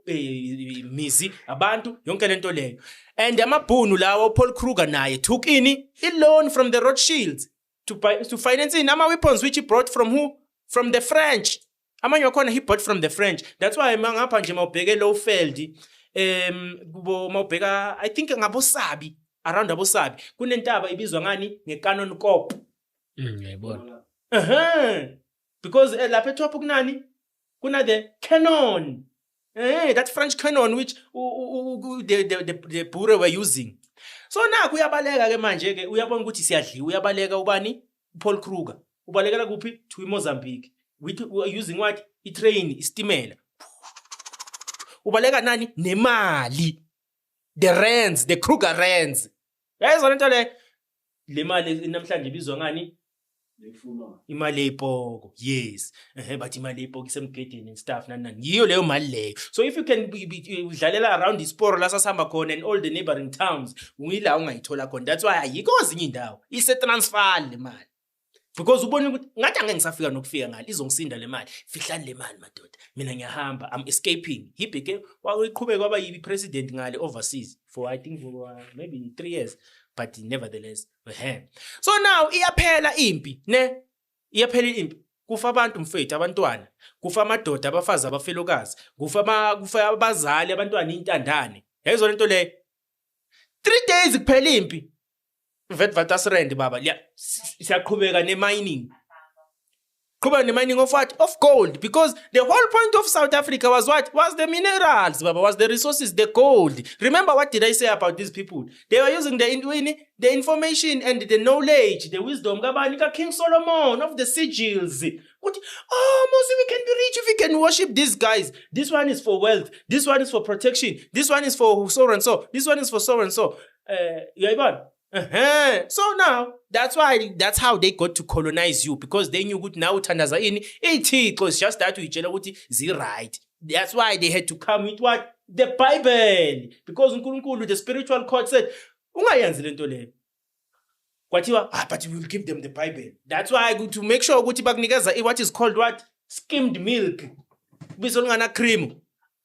mizi abantu yonke lento leyo. And amabhunu lawo Paul Kruger naye took a loan from the Rothschilds to finance ama weapons which he brought from who? From the French. Amanye wakhona he bought from the French. That's why ngapha nje mawubheke Lowveld kubo mawubheka I think ngabosabi around abosabi kunentaba ibizwa ngani ngeCannon Cop. Ngiyayibona. Because lapha eThopha kunani? Kuna the cannon. That French cannon which the Boer were using. So now kuyabaleka ke manje ke uyabona ukuthi siyadliwa uyabaleka ubani? Paul Kruger. Ubalekela kuphi? To Mozambique. We are using what? I-train, istimela. Ubaleka nani? Nemali. The rands, the Kruger rands. Yayizona into le mali namhlanje ibizwa ngani? Imali epoko. Yes. But imali epoko isemgedeni and stuff nani. Yiyo leyo mali leyo. So if you can udlalela around isporo la sasihamba khona and all the neighboring towns, uyila ungayithola khona. That's why ayikho ezinye indawo. Ise transfer le mali. Because ubona ukuthi ngathi angeke ngisafika nokufika ngale izongisinda le mali. Fihlani le mali madoda. Mina ngiyahamba. I'm escaping. He became wayeqhubeka kwaba yibi president ngale overseas for I think for maybe 3 years. But nevertheless, so now iyaphela impi, ne? Iyaphela impi. Kufa abantu mfethu abantwana, kufa amadoda abafazi abafelokazi, kufa abazali abantwana intandane. Yayizona into le. 3 days kuphela impi. Witwatersrand baba, siyaqhubeka ne-mining. Qhubeka ne-mining of what? Of gold. Because the whole point of South Africa was what? Was the minerals, baba, was the resources, the gold. Remember what did I say about these people? They were using the information and the knowledge, the wisdom. King Solomon of the sigils. What? Oh, Moses, we can be rich if we can worship these guys. This one is for wealth. This one is for protection. This one is for so and so. This one is for so and so. So now that's how they got to colonize you, because they knew good now Tandaza in it was just that we is right. That's why they had to come with what? The Bible. Because uNkulunkulu, the spiritual court, said, ungayenzi lento le. Kwathiwa, but we will give them the Bible. That's why I go to make sure ukuthi bakunikeza what is called what? Skimmed milk. Bisongana cream.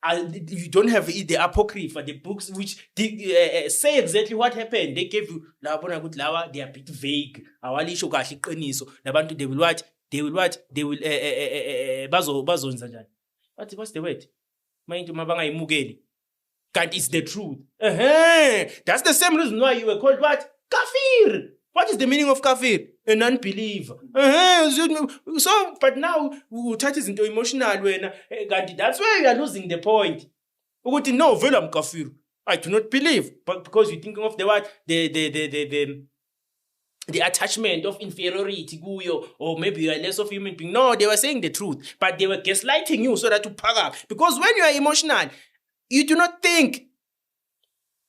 You don't have the apocrypha, the books which say exactly what happened. They gave you they are a bit vague. Awalisho kahle iqiniso. Labantu they will what? They will bazonza njani. What's the word? Mind mabangayimukeli. Kanti it's the truth. That's the same reason why you were called what? Kafir. What is the meaning of kafir? A non-believer. So, but now we touch into emotional when that's why you are losing the point. No, velam kafir. I do not believe, but because you're thinking of the what the attachment of inferiority, or maybe you are less of a human being. No, they were saying the truth, but they were gaslighting you so that to pack up. Because when you are emotional, you do not think.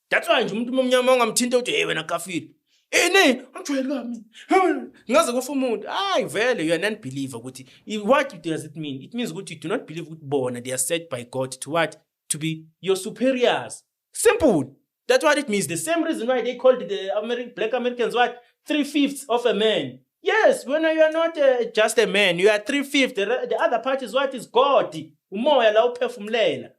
That's why I'm tinted to heaven a kafir. I'm trying you are an unbeliever. What does it mean? It means you do not believe born and they are set by God to what? To be your superiors. Simple. That's what it means. The same reason why they called the Black Americans what? 3/5 of a man. Yes, when you are not just a man, you are 3/5. The other part is what is God. Umoya la uphefumulela.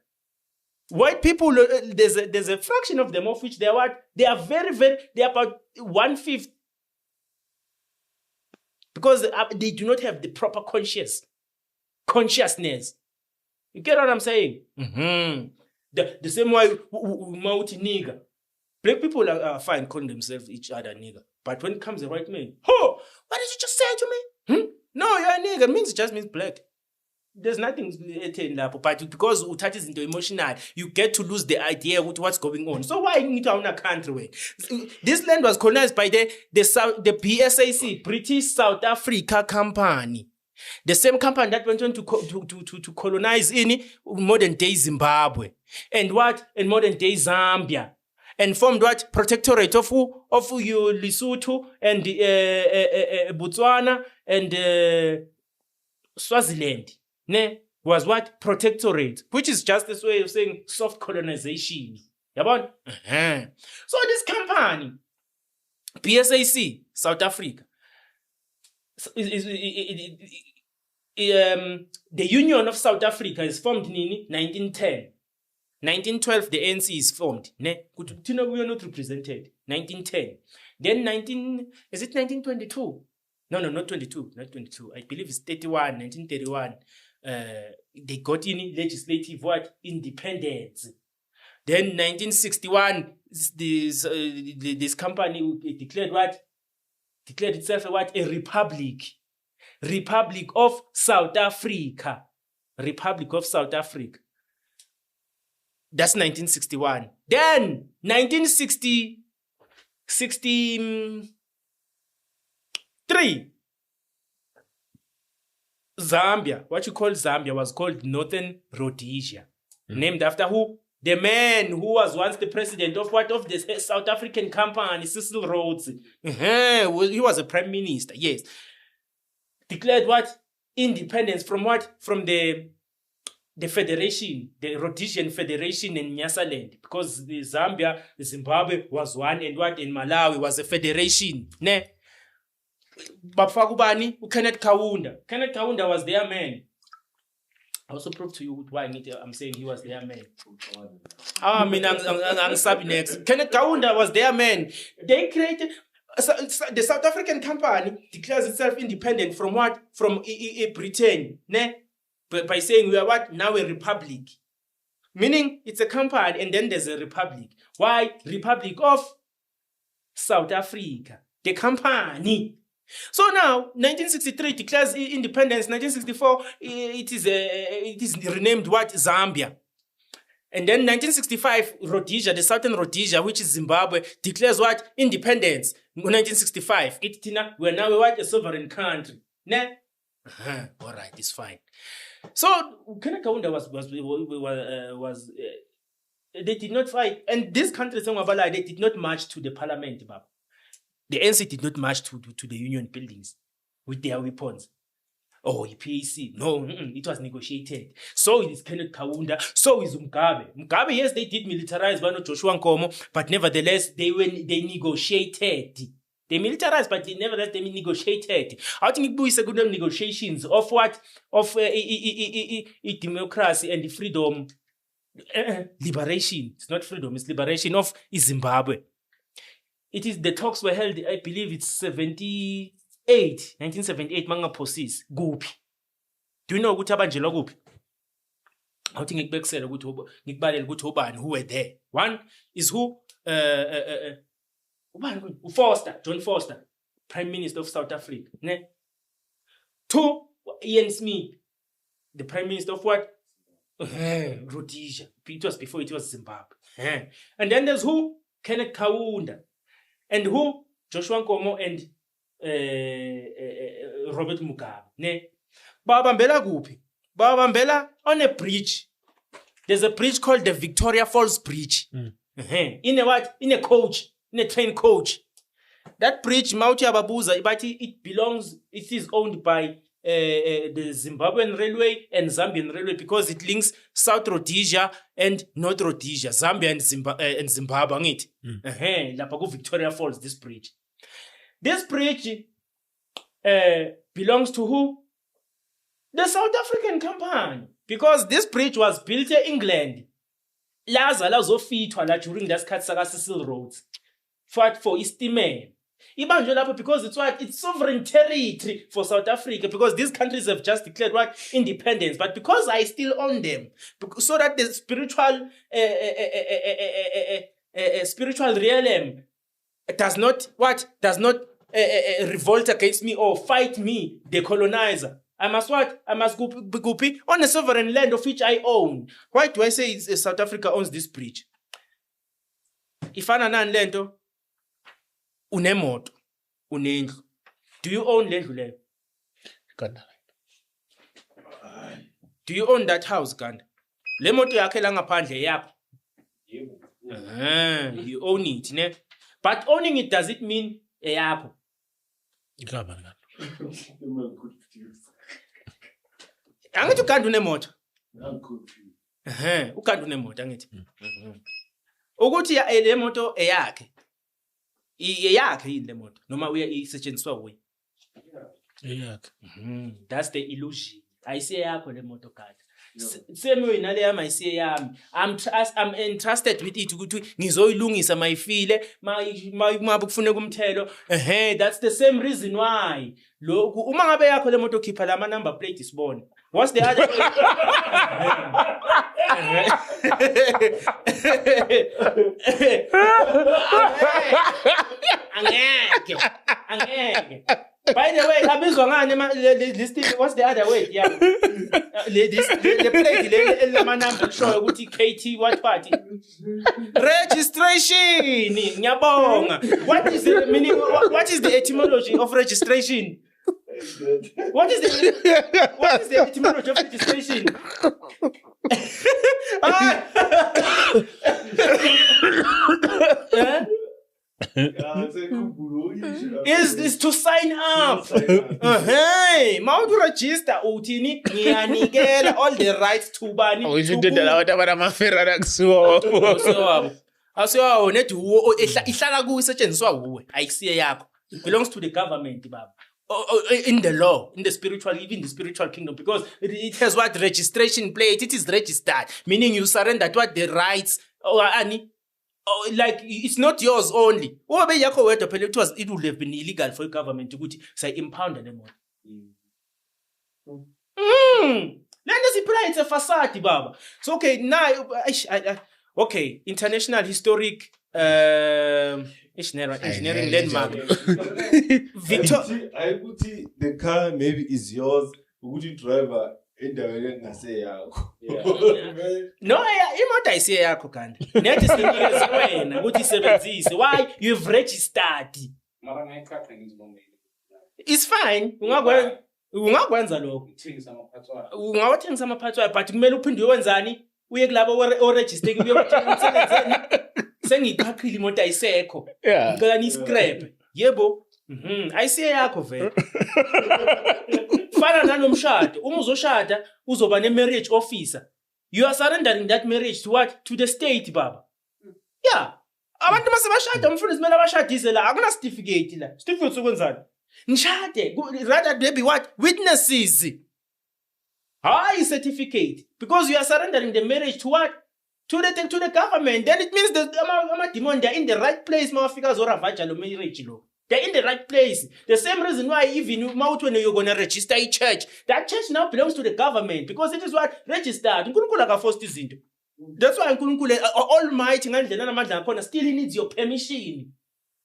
White people, there's a fraction of them of which they are what? They are they are about 1/5. Because they do not have the proper consciousness. You get what I'm saying? The same way, Mauti nigger. Black people are fine calling themselves each other nigger. But when it comes the white man, what did you just say to me? No, you're a nigger. It just means black. There's nothing but because Utat is into emotional, you get to lose the idea of what's going on. So why you need to own a country? This land was colonized by the BSAC, British South Africa Company. The same company that went on to colonize in modern day Zimbabwe. And what? In modern day Zambia. And formed what? Protectorate of you Lesotho and Botswana and Swaziland. Was what? Protectorate, which is just this way of saying soft colonization. So this company, BSAC, South Africa, the Union of South Africa is formed in 1910. 1912, the ANC is formed. We are not represented. 1910. Then 1922? No, not 22. Not 22. I believe it's 1931. They got in legislative what? Independence. Then 1961, this company declared what? Declared itself what? A republic. Republic of South Africa. Republic of South Africa. That's 1961. Then 1963, Zambia, what you call Zambia, was called Northern Rhodesia. Named after who? The man who was once the president of what? Of the South African company, Cecil Rhodes. He was a prime minister, yes. Declared what? Independence from what? From the federation, the Rhodesian Federation in Nyasaland. Because the Zambia, the Zimbabwe was one, and what? In Malawi was a federation. Ne? Bafakubani, Kenneth Kaunda. Kenneth Kaunda was their man. I also prove to you why I'm saying he was their man. I'm Sabi next. Kenneth Kaunda was their man. They created the South African company declares itself independent from what? From Britain. Ne? By saying we are what? Now a republic. Meaning it's a company and then there's a republic. Why? Republic of South Africa. The company. So now, 1963 declares independence. 1964, it is renamed what? Zambia. And then 1965, Rhodesia, the Southern Rhodesia, which is Zimbabwe, declares what? Independence. 1965, we're now what? A sovereign country. Ne? All right, it's fine. So Kenneth Kaunda was they did not fight, and this country, they did not march to the parliament, Baba. The ANC did not march to the union buildings with their weapons. Oh, PAC. No, it was negotiated. So is Kenneth Kaunda. So is Mugabe. Mugabe, yes, they did militarize by Joshua Nkomo, but nevertheless, they negotiated. They militarized, but nevertheless, they negotiated. I think it's a good negotiations of what? Of democracy and the freedom. Liberation. It's not freedom, it's liberation of Zimbabwe. It is, the talks were held, I believe it's 1978, manga poses, Gupi. Do you know what Abanjelo Gupi? I think it makes sense who were there. One is who? John Foster, Prime Minister of South Africa. Ne? Two, Ian Smith, the Prime Minister of what? Rhodesia. It was before it was Zimbabwe. And then there's who? Kenneth Kaunda. And who? Joshua Nkomo and Robert Mugabe. Ne? Babambela Gupi. Babambela on a bridge. There's a bridge called the Victoria Falls Bridge. In a what? In a coach. In a train coach. That bridge, Mauti Ababuza, but it is owned by the Zimbabwean Railway and Zambian Railway because it links South Rhodesia and North Rhodesia, Zambia and Zimbabwe. Lapago Victoria Falls, this bridge. This bridge belongs to who? The South African company. Because this bridge was built in England. Laza lazofithwa la during that Saka Cecil Rhodes. For istimela. Ibanjwe lapho because it's sovereign territory for South Africa, because these countries have just declared independence, but because I still own them, so that the spiritual realm does not revolt against me or fight me, the colonizer. I must go on a sovereign land of which I own. Why do I say South Africa owns this bridge? Ifana nani lento? Unemoto, unendlu. Do you own lendlu leyo? Ganda. Do you own that house, Ganda? Le moto yakhe la ngaphandle yakho. You own it, ne? But owning it, does it mean eyakho? Angithi uGanda unemoto. uGanda unemoto angithi. Ukuthi le moto eyakhe. Eyakhe yini le moto noma isetshenziswa wuye? Eyakhe. That's the illusion. Ayisiye yakho le moto Ganda. Same way nale yami ayisiye yami. I'm entrusted with it ukuthi ngizoyilungisa mayifile maye kufuneka umthelo. That's the same reason why. Lokhu uma ngabe yakho le moto khipha la number plate isibone. What's the other? Angeke. By the way, abizwa ngani this thing, what's the other way? Yeah. The plate le number show ukuthi KT what party? Registration. Ngiyabonga. What is the meaning? What is the etymology of registration? What is the etymology of registration? Is to sign up. Hey, Mount register uthini ngiyanikela all the rights to bani. Uyishintela whatever amafera akusiwo. Asiwa nethi ihlala ku isetshenziswa wuwe ayikusiye yakho. It belongs to the government baba. In the law, in the spiritual, even the spiritual kingdom, because it has what registration plate. It is registered, meaning you surrender to what the rights like it's not yours only. It would have been illegal for the government to say impound them. It's a facade, baba. So okay, now okay, international historic engineering landmark. Victor, I would see the car maybe is yours. Would you driver in the say no, imoto ayisiye yakho Ganda. Nethi sinikeze wena ukuthi isebenzise. Why? You've registered. It's fine. Ungakwenza lokho. Ungawathengisa amaphathwa but kumele uphinde uyenzani? Uye kulabo o-register uyobathenga umsebenzeni. Sengiqhaqhile imoto ayisekho. Ngicela ni scrap. Yebo. Ayisiye yakho vele. Fana nanomshado. Uma uzoshada uzoba ne-marriage officer. You are surrendering that marriage to what? To the state, baba. Yeah. Abantu masebashada umfundisi kumele abashadise la akuna certificate la. Certificate sokwenzani? Nishade. Rather there be what? Witnesses. High certificate. Because you are surrendering the marriage to what? To the government. Then it means that demon they're in the right place. They're in the right place. The same reason why even when you're going to register a church, that church now belongs to the government because it is what registered. That's why Almighty still needs your permission.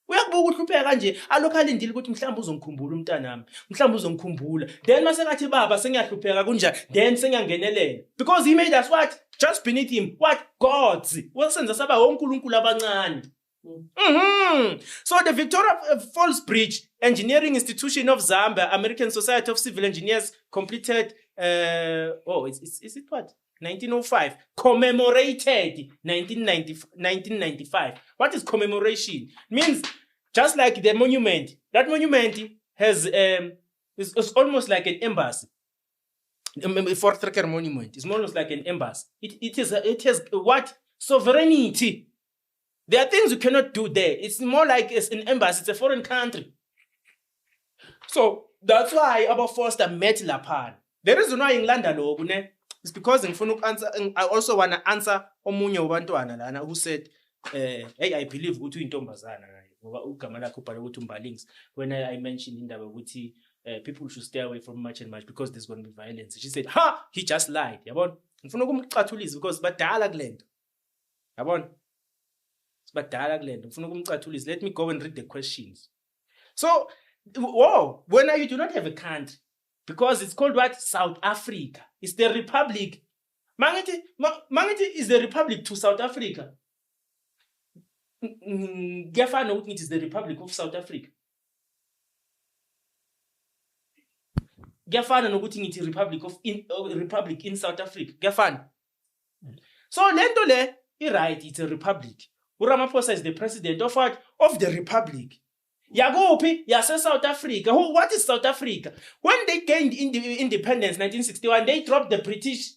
Uyakubuka uhlupheka kanje alokho indile ukuthi mhlawumbe uzongikhumbula umntanami mhlawumbe uzongikhumbula then masengathi baba sengiyahlupheka kunja then sengiyangenelela because he made us what just beneath him what gods wasenza saba onkulunkulu abancane. So the Victoria Falls Bridge Engineering Institution of Zambia American Society of Civil Engineers completed is it what 1905 commemorated 1995. What is commemoration? It means just like the monument. That monument has is almost like an embassy. Fort Tracker monument is almost like an embassy. It has what sovereignty. There are things you cannot do there. It's more like it's an embassy. It's a foreign country. So That's why Foster met Lapan. The reason why in London is because I also want to answer omunye ubantwana lana who said, hey, I believe ukuthi uyintombazana ngoba ugama lakho ubhale ukuthi umbalings. When I mentioned indaba ukuthi people should stay away from much and much because there's going to be violence. She said, ha, he just lied. Yabona? Ngifuna ukumcathulisa because badala kulento. Yabona? Badala kulento. Ngifuna ukumcathulisa. Let me go and read the questions. So, when you do not have a country, because it's called what? South Africa. It's the republic. Mangiti is the republic to South Africa. Gafana ukuthi it is the Republic of South Africa. Gafana nokuthi ngithi Republic in South Africa. Gafana. So lento le right, it's a republic. uRamaphosa is the president of what? Of the republic. Yagopi, yase South Africa. What is South Africa? When they gained independence 1961, they dropped the British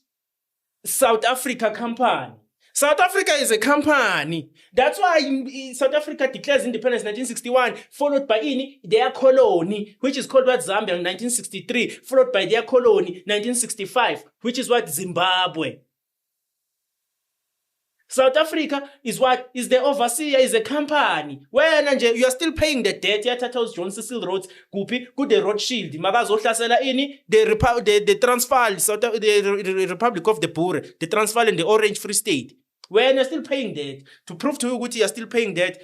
South Africa Company. South Africa is a company. That's why South Africa declares independence in 1961, followed by their colony, which is called what? Zambia in 1963, followed by their colony 1965, which is what? Zimbabwe. South Africa is what? Is the overseer, is a company. When you are still paying the debt, Tatos John Cecil Rhodes, Gupi, good the Rothschild, Magazo Hlasela the Transvaal, the Republic of the Boer, the Transvaal and the Orange Free State. When you're still paying debt, to prove to you that you're still paying debt,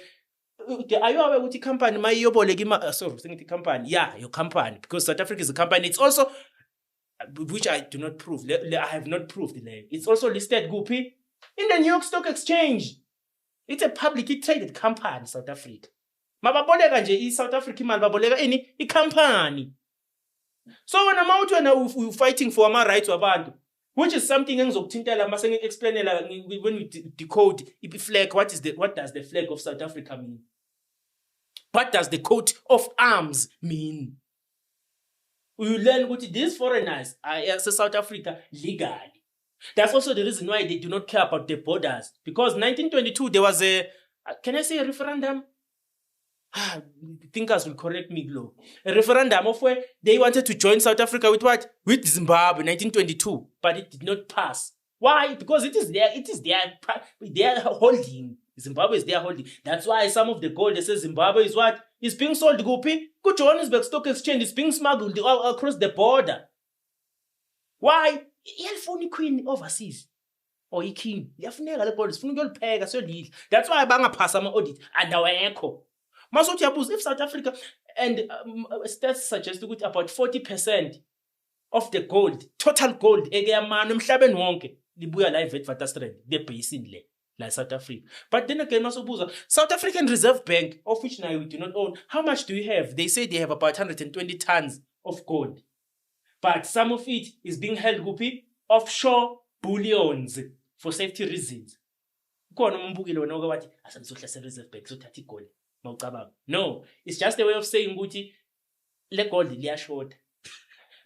are you aware with the company? The company. Yeah, your company. Because South Africa is a company. It's also, which I do not prove. I have not proved it. It's also listed, Gupi, in the New York Stock Exchange. It's a publicly traded company, South Africa. Mababolega nje South Africa man babolega a company. So when I'm out when we're fighting for my rights abantu, which is something engizokuthintela mase explainela when we decode flag, what does the flag of South Africa mean? What does the coat of arms mean? We learn what these foreigners are South Africa legally. That's also the reason why they do not care about the borders. Because 1922 there was a referendum? Thinkers will correct me, Glo. A referendum of where they wanted to join South Africa with what? With Zimbabwe in 1922, but it did not pass. Why? Because it is their holding. Zimbabwe is their holding. That's why some of the gold they say Zimbabwe is what? Is being sold, Gupi. Go Johannesburg Stock Exchange is being smuggled all across the border. Why? Yelfuni queen overseas. Or king. That's why banga pass ama audit and our echo. If South Africa and stats suggest about 40% of the gold, total gold, the basin like South Africa. But then again, South African Reserve Bank, of which now we do not own, how much do you have? They say they have about 120 tons of gold. But some of it is being held offshore bullions for safety reasons. No, it's just a way of saying Guti, let gold liya short.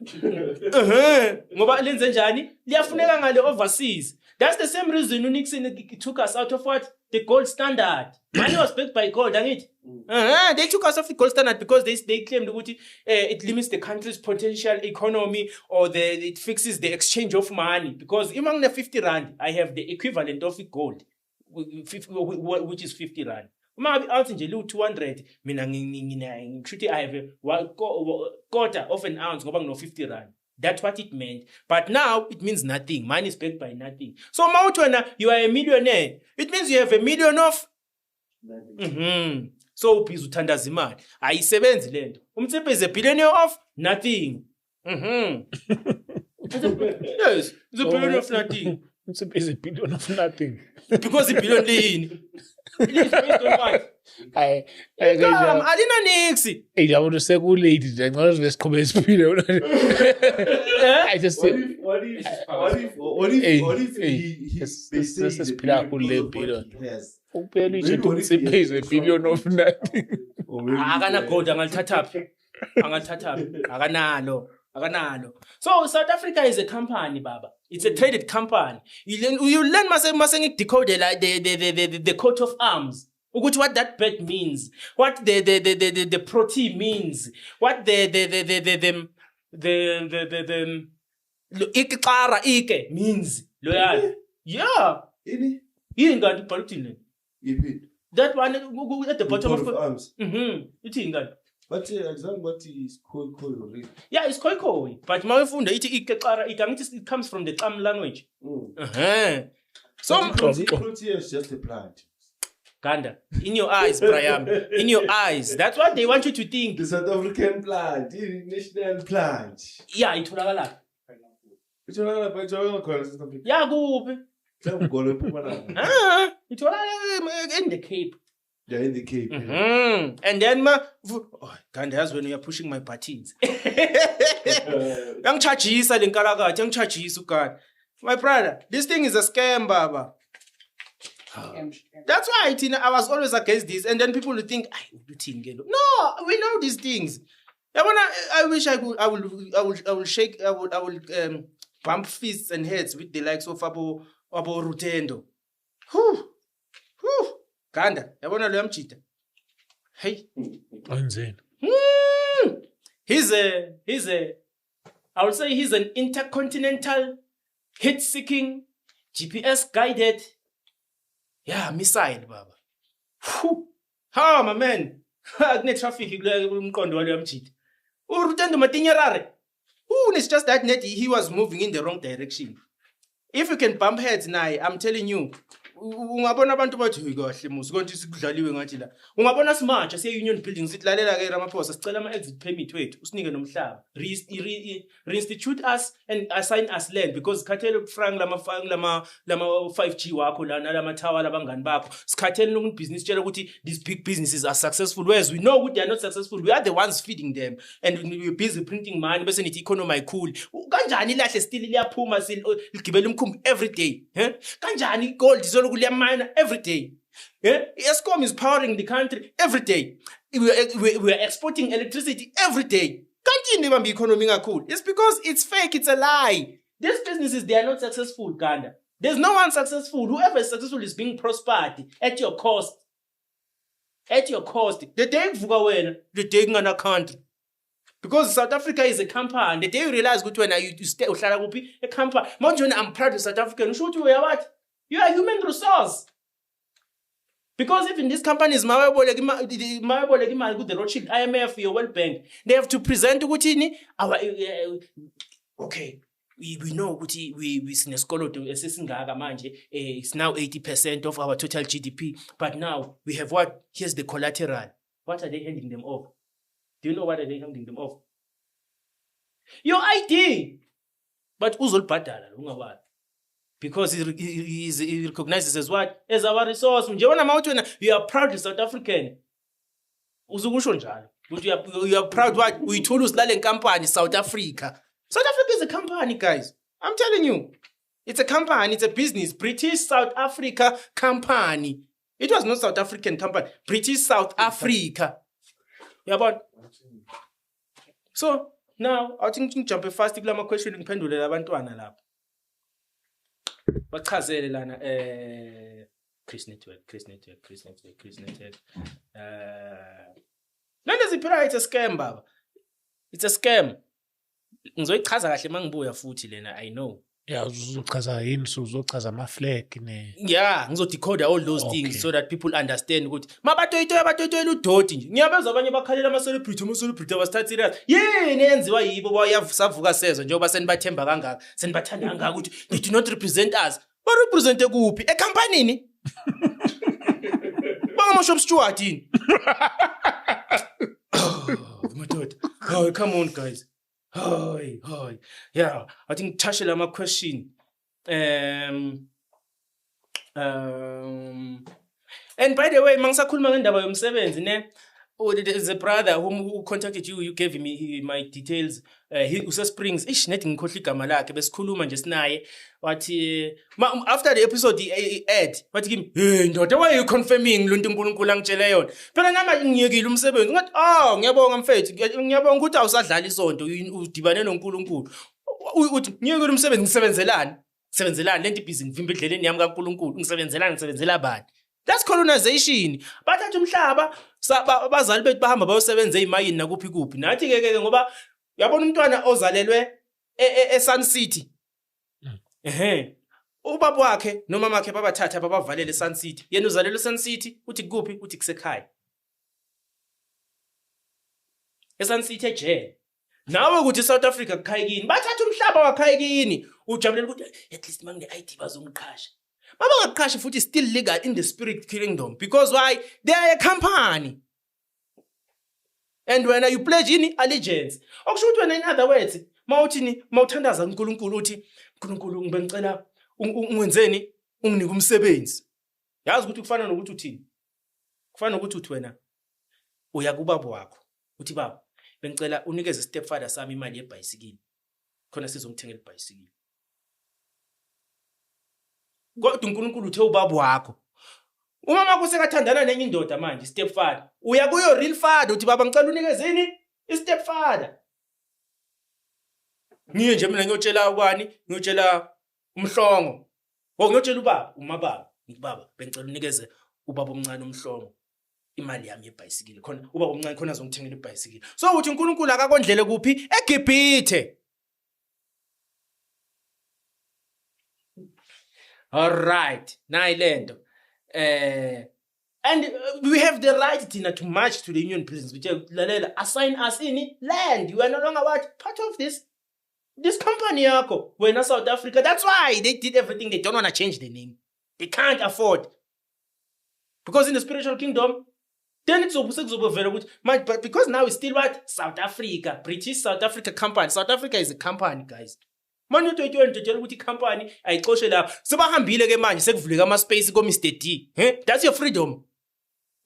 Ngoba lenze njani? Liyafuneka ngale overseas. That's the same reason Nixon took us out of what? The gold standard. Money was backed by gold, dang it? They took us off the gold standard because they claimed Guti it limits the country's potential economy or it fixes the exchange of money. Because among the 50 rand, I have the equivalent of gold, which is 50 rand. Out in 200, I have a quarter of an ounce, 50 rand. That's what it meant. But now it means nothing. Money is backed by nothing. So Mautwana, you are a millionaire. It means you have $1 million of nothing. So Pizutanda Zimad. I seventh land. Umtsepe is a billionaire of nothing. Yes, it's a billionaire of nothing. Umtsepe is a billion of nothing. Because the billion in. It is based on what? I didn't nixi. Hey, I want to say good lady. I want to just come and speak. I just said. What if they say let's put out good lady. Yes. Umtsepe is a billion of nothing. Akana gold angathatha. Aganalo. So South Africa is a company, Baba. It's a traded company. You learn maseng decode like the coat of arms. ukuthi what that bird means, what the protein means, what the ikixara ike means. Loyal. Yeah. Ini? Ingane ubhala uthini? Yiphi? That one at the bottom Coat of arms. Ithi ingane. But example what is koi already. Yeah, it's koi. But mawufunda ithi ikexara ike, it comes from the Xam language. So Protein is just a plant. Ganda, in your eyes, Brian. In your eyes. That's what they want you to think. The South African plant, the national plant. Yeah, itholakala. Itholakala but itholakala khona South Africa. Yeah, kuphi? Mhlawumbe eMpumalanga. Itholakala in the Cape. They're in the Cape. And then Ganda, that's when you are pushing my buttons. Yangichajisa lenkalakatha, yangichajisa uGanda. My brother, this thing is a scam, Baba. That's why I was always against this, and then people would think, no, we know these things. I wish I will bump fists and heads with the likes of Abo Rutendo. Ganda, yabona lo yamjida. Hey. He's I would say he's an intercontinental hit-seeking, GPS-guided, missile, Baba. Ha, my man. Kune traffic umqondo walo yamjida. Urutendo matinyarare. It's just that he was moving in the wrong direction. If you can bump heads naye, I'm telling you, ungabona abantu bathi kahle musu konke sikudlaliwe ngathi la. Ungabona simatsha siye-Union Building sithi lalela ke Ramaphosa sicela ama-exit permit wethu usinike nomhlaba. Reinstitute us and assign us land because sikhathele frank lama 5G wakho lana lama tower labangani bakho. Sikhathele nokubusiness tshela ukuthi these big businesses are successful, whereas we know they are not successful. We are the ones feeding them and we're busy printing money bese nithi economy cool. Kanjani lahle still liyaphuma ligibela umkhumbi every day. Kanjani gold mine every day. Eskom is powering the country every day. We are exporting electricity every day. Can't you be economy cool? It's because it's fake, it's a lie. These businesses, they are not successful, Ganda. There's no one successful. Whoever is successful is being prospered at your cost. At your cost. The day the day in a country. Because South Africa is a company. The day you realize good when you stay a company. I'm proud of South Africa. You should you what? You are a human resource. Because even these companies, the Rothschild, IMF, your World Bank, they have to present our okay. We know it's now 80% of our total GDP. But now we have what? Here's the collateral. What are they handing them off? Do you know what are they handing them off? Your ID. But uzol badala ungawati. Because he recognizes as what? As our resource. You are proud South African. You are proud what? We told us that company, South Africa. South Africa is a company, guys. I'm telling you. It's a company, it's a business. British South Africa company. It was not South African company. British South Africa. Yeah, but so now I think jump fast to question in pendule labantwana lapha. Bachazele lana Chris Network. None it's a scam, baba. It's a scam. Ngizoyichaza kahle mangibuya futhi lena, I know. Yeah, uzochaza yini uzochaza ama flag ne. Yeah, ngizodecode all those things so that people understand ukuthi mabatoyitoyela udoti nje. Ngiyabezwa abanye bakhalela ama celebrity abasthatha serious. Yini yenziwa yibo bayavuka sezwe njengoba senibathemba kangaka, senibathanda kangaka ukuthi they do not represent us. Ba represent kuphi? Ecompany Bangama shop steward yini? Oh, come on guys. Hi. Yeah, I think Tashela my question. And by the way, mangisakhuluma ngendaba yomsebenzi ne. Oh, there's a brother who contacted you. You gave me my details. He Springs. Nethi ngikhohle igama lakhe besikhuluma nje sinaye. Wathi after the episode he aired, wathi kimi, "Hey ndoda, why you confirming lo nto uNkulunkulu angitshele yona? Phela nami ngiyekile umsebenzi." Ngathi, ngiyabonga mfethu. Ngiyabonga ukuthi awusadlala isonto udibane noNkulunkulu." Uthi ngiyekile umsebenzi ngisebenzelani? Ngisebenzelani lento ibhizi ngivimba endleleni yami kaNkulunkulu. Ngisebenzela bani? That's colonization. Bathatha umhlaba abazali bethu bahamba bayosebenza ezimayini nakuphi kuphi. Nathi ke ngoba uyabona umntwana ozalelwe eSun City. Ubaba wakhe nomama wakhe babathatha babavalele eSun City. Yena uzalelwe eSun City, uthi kuphi? Uthi kusekhaya. eSun City ejele. Nawe ukuthi South Africa kukhayekini, bathatha umhlaba wakhayekini. Ujabulela ukuthi at least mangine ID bazomqhasha. Baba ngakuqhasha futhi still legal in the spirit kingdom because why? They are a company. And when you pledge in allegiance, okusho ukuthi wena in other words, mawuthini mawuthandaza uNkulunkulu uthi uNkulunkulu ngibengicela ungwenzeni unginike umsebenzi. Yazi ukuthi kufana nokuthi uthini? Kufana nokuthi uthi wena uya kubaba wakho. Uthi baba bengicela unikeze stepfather sami imali yebhayisikili. Khona sizomthengela ibhayisikili. Kodwa uNkulunkulu uthe ubaba wakho. Umama wakho sekathandana nenye indoda manje stepfather. Uya kuyo real father uthi baba ngicela unikezeni istepfather. Ngiye nje mina ngiyotshela ukwani? Ngiyotshela umhlongo. Ngiyotshela ubaba, umababa. Ngithi baba bengicela unikeze ubaba omncane umhlongo imali yami yebhayisikili. Khona ubaba omncane khona azongithengela ibhayisikili. So uthi uNkulunkulu akakondlele kuphi? eGibhithe. All right. Nailendo. And we have the right to march to the union prisons. Which assign us in land. You are no longer what? Part of this company yako. We're not South Africa. That's why they did everything. They don't want to change the name. They can't afford. Because in the spiritual kingdom, then it's very good. But because now it's still what? South Africa. British South Africa company. South Africa is a company, guys. Manje uthetshela ukuthi company ayixoshe lapha. Sebahambile ke manje sekuvuleka ama space ko Mr D. That's your freedom.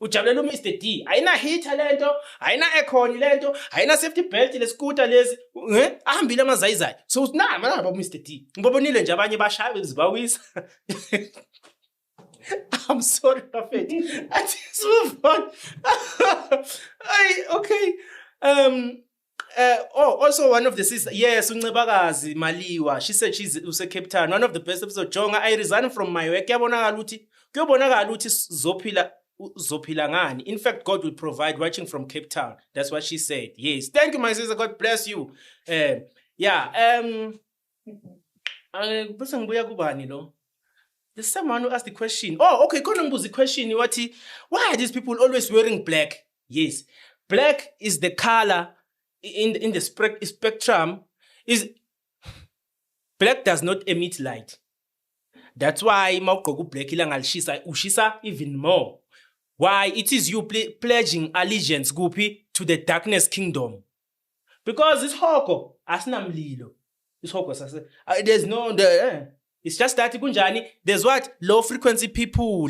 Ujabulela uMr D. Ayina heater lento, ayina aircon lento, ayina safety belt le scooter lezi. Ahambile amazayizayi. So na mana baba Mr D. Ngibabonile nje abanye bashaya bezibawisa. I'm sorry, Prophet. Let's move on. Okay. Also one of the sisters, yes, uNcebakazi Maliwa, she said she's Cape Town. One of the best episodes. Jonga, I resigned from my work. Kuyobonakala ukuthi zophila ngani. In fact, God will provide watching from Cape Town. That's what she said. Yes. Thank you, my sister. God bless you. Bese ngibuya kubani lo? There's someone who asked the question. Oh, okay, khona ngibuza question wathi, why are these people always wearing black? Yes. Black is the color in the spectrum. Is black does not emit light. That's why mawugqoka black ilanga lishisa ushisa even more. Why? It is you pledging allegiance kuphi to the darkness kingdom. Because it's hoko asinamlilo. It's hoko sase. There's no it's just that kunjani there's what low frequency people,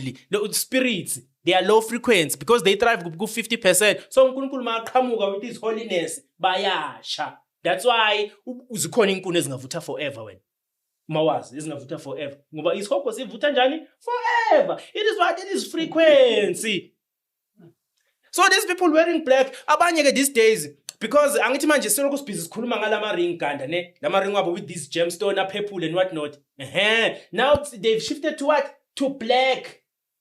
spirits. They are low frequency because they thrive ku 50%. So uNkulunkulu maqhamuka with his holiness bayasha. That's why uzikhona inkuni ezingavutha forever wena. Mawazi ezingavutha forever. Ngoba isihoko sivutha njani? Forever. It is what? It is frequency. So these people wearing black abanye ke these days because angithi manje selokhu sibhizi sikhuluma ngalama ring ganda ne lama ring wabo with this gemstone purple and what not. Now they've shifted to what? To black.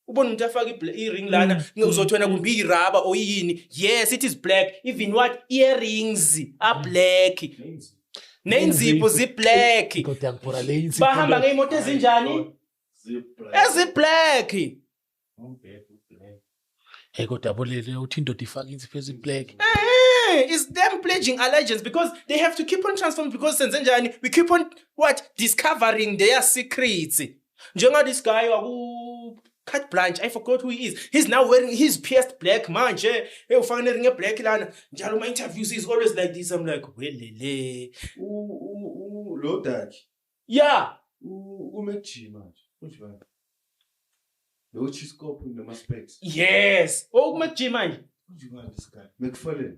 Ubona umuntu afaka i-ring lana uzothi wena kumbe iraba oyini. Yes, it is black. Even what? Earrings are black. Nenzipho zi-black. Bahamba ngeimoto ezinjani? Ezi-black. Hey, kodwa bolele uthi indoda ifaka insipho ezi-black. It's them pledging allegiance because they have to keep on transforming because senzenjani we keep on what? Discovering their secrets. Njenga this guy waku Cut Blanche, I forgot who he is. He's now wearing his pierced black manje. Hey, ufaka ne ring black lana. Njalo my interviews is always like this. I'm like, welele. Lo dad. Yeah. Umechi manje. Unjani? Lo chiscope noma specs. Yes. Umechi manje. Unjani this guy? McFarlane.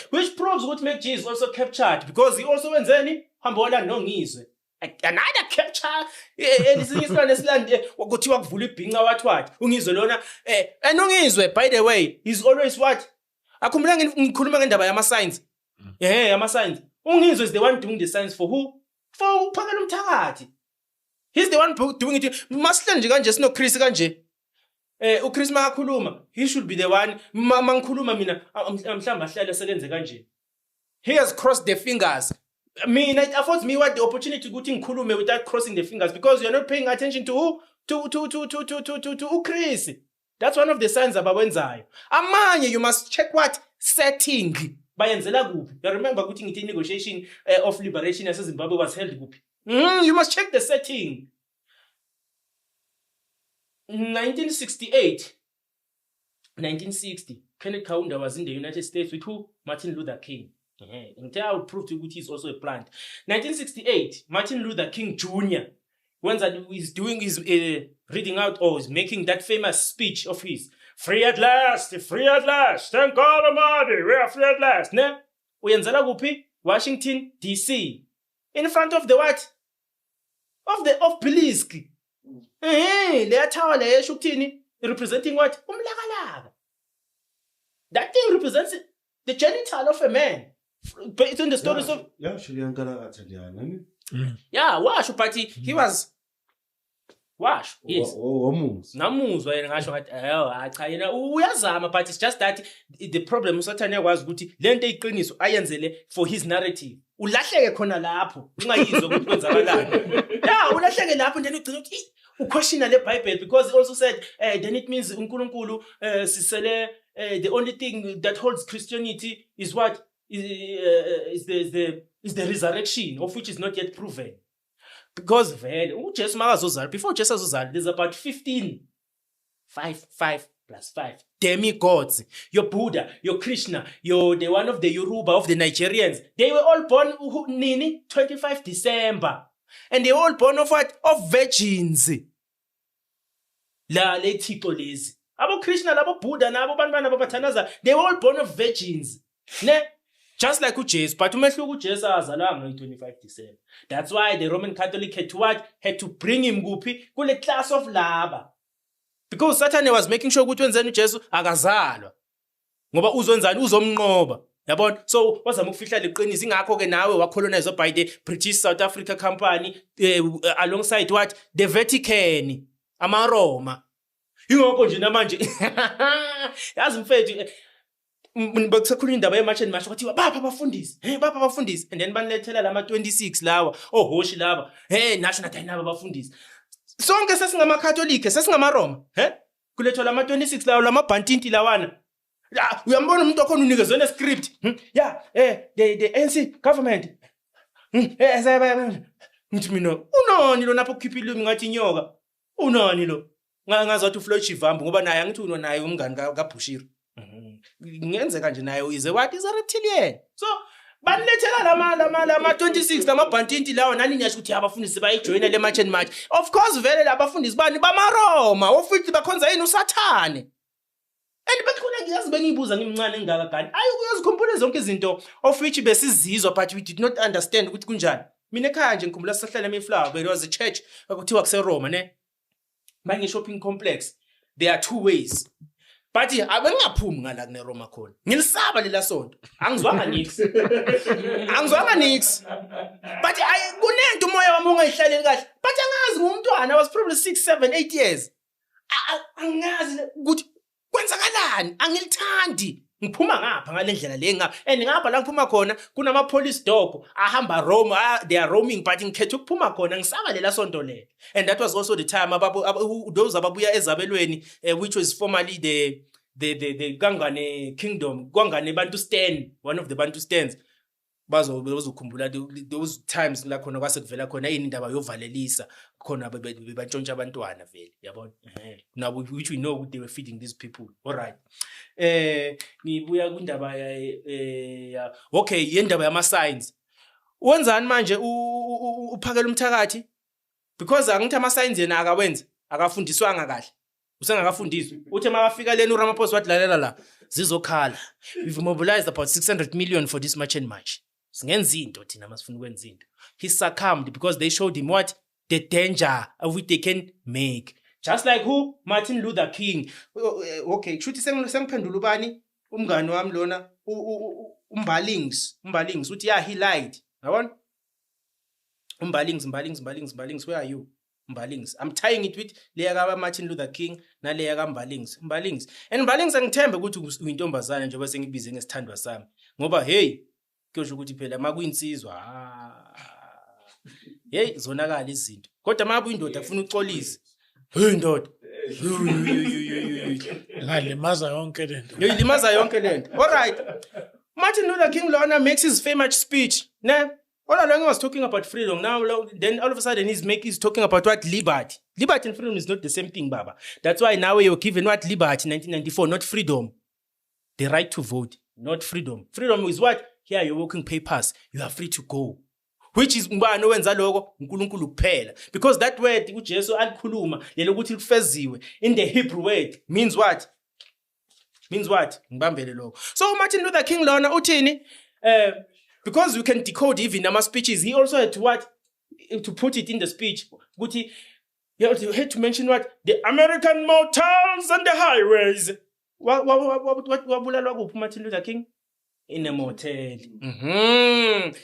Which proves what McG is also captured because he also wenzeni hambola nongizwe. Another capture esinye isilwane esilande ukuthiwa kuvula ibhinqa wathi ungizwe lona enongizwe by the way he's always what akhumbula ngikhuluma ngendaba yama signs yama signs ungizwe is the one doing the signs for who for uphakela umthakathi He's the one doing it. Masihle nje kanje sino Chris kanje. uChris makakhuluma, he should be the one. Mangikhuluma mina mhlamba ahlale sekenze kanje. He has crossed the fingers. It affords me what the opportunity to ngikhulume without crossing the fingers because you're not paying attention to who? To Chris. That's one of the signs abawenzayo. Amanye you must check what setting bayenzela kuphi. You remember ukuthi ngithi negotiation of liberation yaseZimbabwe was held kuphi. You must check the setting. 1960, Kenneth Kaunda was in the United States with who? Martin Luther King. I will prove to you he's also a plant. 1968, Martin Luther King Jr. when he's doing his reading out or is making that famous speech of his, free at last, thank God Almighty, we are free at last. Ne? Uyenzela kuphi? Washington DC. In front of the what? Of Belize. Leya tower leya eshukuthini representing what? Umlakalaka. That thing represents the genital of a man. It's in the stories of washo, but he was washo. Yes. Namuzwa yena ngasho ngathi cha yena uyazama, but it's just that the problem usathane was ukuthi lento iqiniso ayenzele for his narrative. Ulahleke khona lapho ungayizwa ukuthi kwenzakalani. Ulahleke lapho then ugcina ukuthi uquestiona le Bible because it also said then it means uNkulunkulu sisele the only thing that holds Christianity is what is the resurrection, of which is not yet proven. Because uJesu makazozala, before Jesus azozala, there's about 5 plus 5 demigods. Your Buddha, your Krishna, the one of the Yoruba, of the Nigerians. They were all born 25 December. And they were all born of what? Of virgins. La lethixo lezi. Abo Krishna, abo Buddha, nabo bantwana babathanaza, they were all born of virgins. Ne? Just like uJesu, but umehluko uJesu azalanga ngo-25 December. That's why the Roman Catholic had to bring him kuphi kule class of laba. Because Satan was making sure ukuthi wenzeni uJesu akazalwa. Ngoba uzonzani uzomnqoba. Yabona? So wazama ukufihla leqiniso ingakho ke nawe wacolonized by the British South Africa Company alongside what? The Vatican, amaRoma. Ingakho nje namanje yazi mfethu bakusakhuluma indaba yematch match kwathiwa bapha abafundisi and then banilethela lama 26 lawa ohoshi laba national dynamo abafundisi sonke sesingama Catholic sesingama Roma kulethwa lama 26 lawa lama bhantinti lawana uyambona umuntu okhona unikezwe script the ANC government ngithi mina unani lo napho ukhipha ilimi ngathi inyoka unani lo ngazathi uFloyd Shivambu ngoba naye angithi unaye umngani kaBushiri ngenzeka nje naye is a reptilian. So banilethela lama 26 lamabhantinti lawo nani nyasho ukuthi abafundisi bayijoina le match and match. Of course vele labafundisi bani bamaRoma ofithi bakhonza yini uSathane. And bakhona ngiyazi bengibuza ngimncane ngaka gani uyazikhumbula zonke izinto of which besizizwa but we did not understand ukuthi kunjani. Mina ekhaya nje ngikhumbula sihlala eMayflower, there was a church okuthiwa kuseRoma ne manje shopping complex. There are two ways. But abengaphumi ngala kune Roma khona. Ngilisaba lela sonto. Angizwanga nix. But kunento umoya wami ungayihlaleli kahle. But angazi ngumntwana, I was probably 6, 7, 8 years. Angazi ukuthi kwenzakalani, angilithandi. Ngiphuma ngapha ngalendlela le and ngapha la ngiphuma khona kunama police dog ahamba Roma, they are roaming but ngikhethe ukuphuma khona ngisaba lela sonto le. And that was also the time those ababuya ezabelweni which was formerly the Gangane Kingdom, Gwangane Bantustan, one of the Bantustans. Bazokhumbula those times la khona kwasekuvela khona indaba yovalelisa khona bebantshontsha abantwana vele yabona now which we know they were feeding these people. All right, ngibuya kwindaba okay yendaba yama signs. Wenzani manje uphakela umthakathi because angithi ama signs yena akawenza akafundiswanga kahle usengakafundiswa uthe makafika leni uRamaphosa wathi lalela la zizokhala we've mobilized about 600 million for this march and march. Singenza into thina masifuna ukwenza into. He succumbed because they showed him what? The danger of which they can make. Just like who? Martin Luther King. Okay, kushuthi sengiphendula ubani umngani wami lona umbalings uthi he lied. Yabona? Umbalings, where are you? Mbalingisi. I'm tying it with leya ka Martin Luther King naleya ka Mbalingisi. And Mbalingisi angithembe ukuthi uyintombazana njengoba sengibize ngesithandwa sami. Ngoba hey, kuyosho ukuthi phela makuyinsizwa hey zonakala izinto. Kodwa mabu indoda afuna ucolisa. Hey ndoda. Ngalimaza yonke lento. Limaza yonke lento. All right. Martin Luther King Lona makes his famous speech. Nah. All along he was talking about freedom. Now, then all of a sudden he's talking about what liberty. Liberty and freedom is not the same thing, Baba. That's why now you're given what liberty in 1994, not freedom. The right to vote, not freedom. Freedom is what? Here you're working papers. You are free to go. Which is mbano wenza lokho uNkulunkulu kuphela. Because that word uJesu alikhuluma lelo ukuthi lifeziwe in the Hebrew word means what? Means what? Ngibambele lokho. So Martin Luther King lona uthini? Because we can decode even ama speeches, he also had to what? To put it in the speech. He had to mention what? The American motels and the highways. What bulalwa kuphi Martin Luther King? In a motel.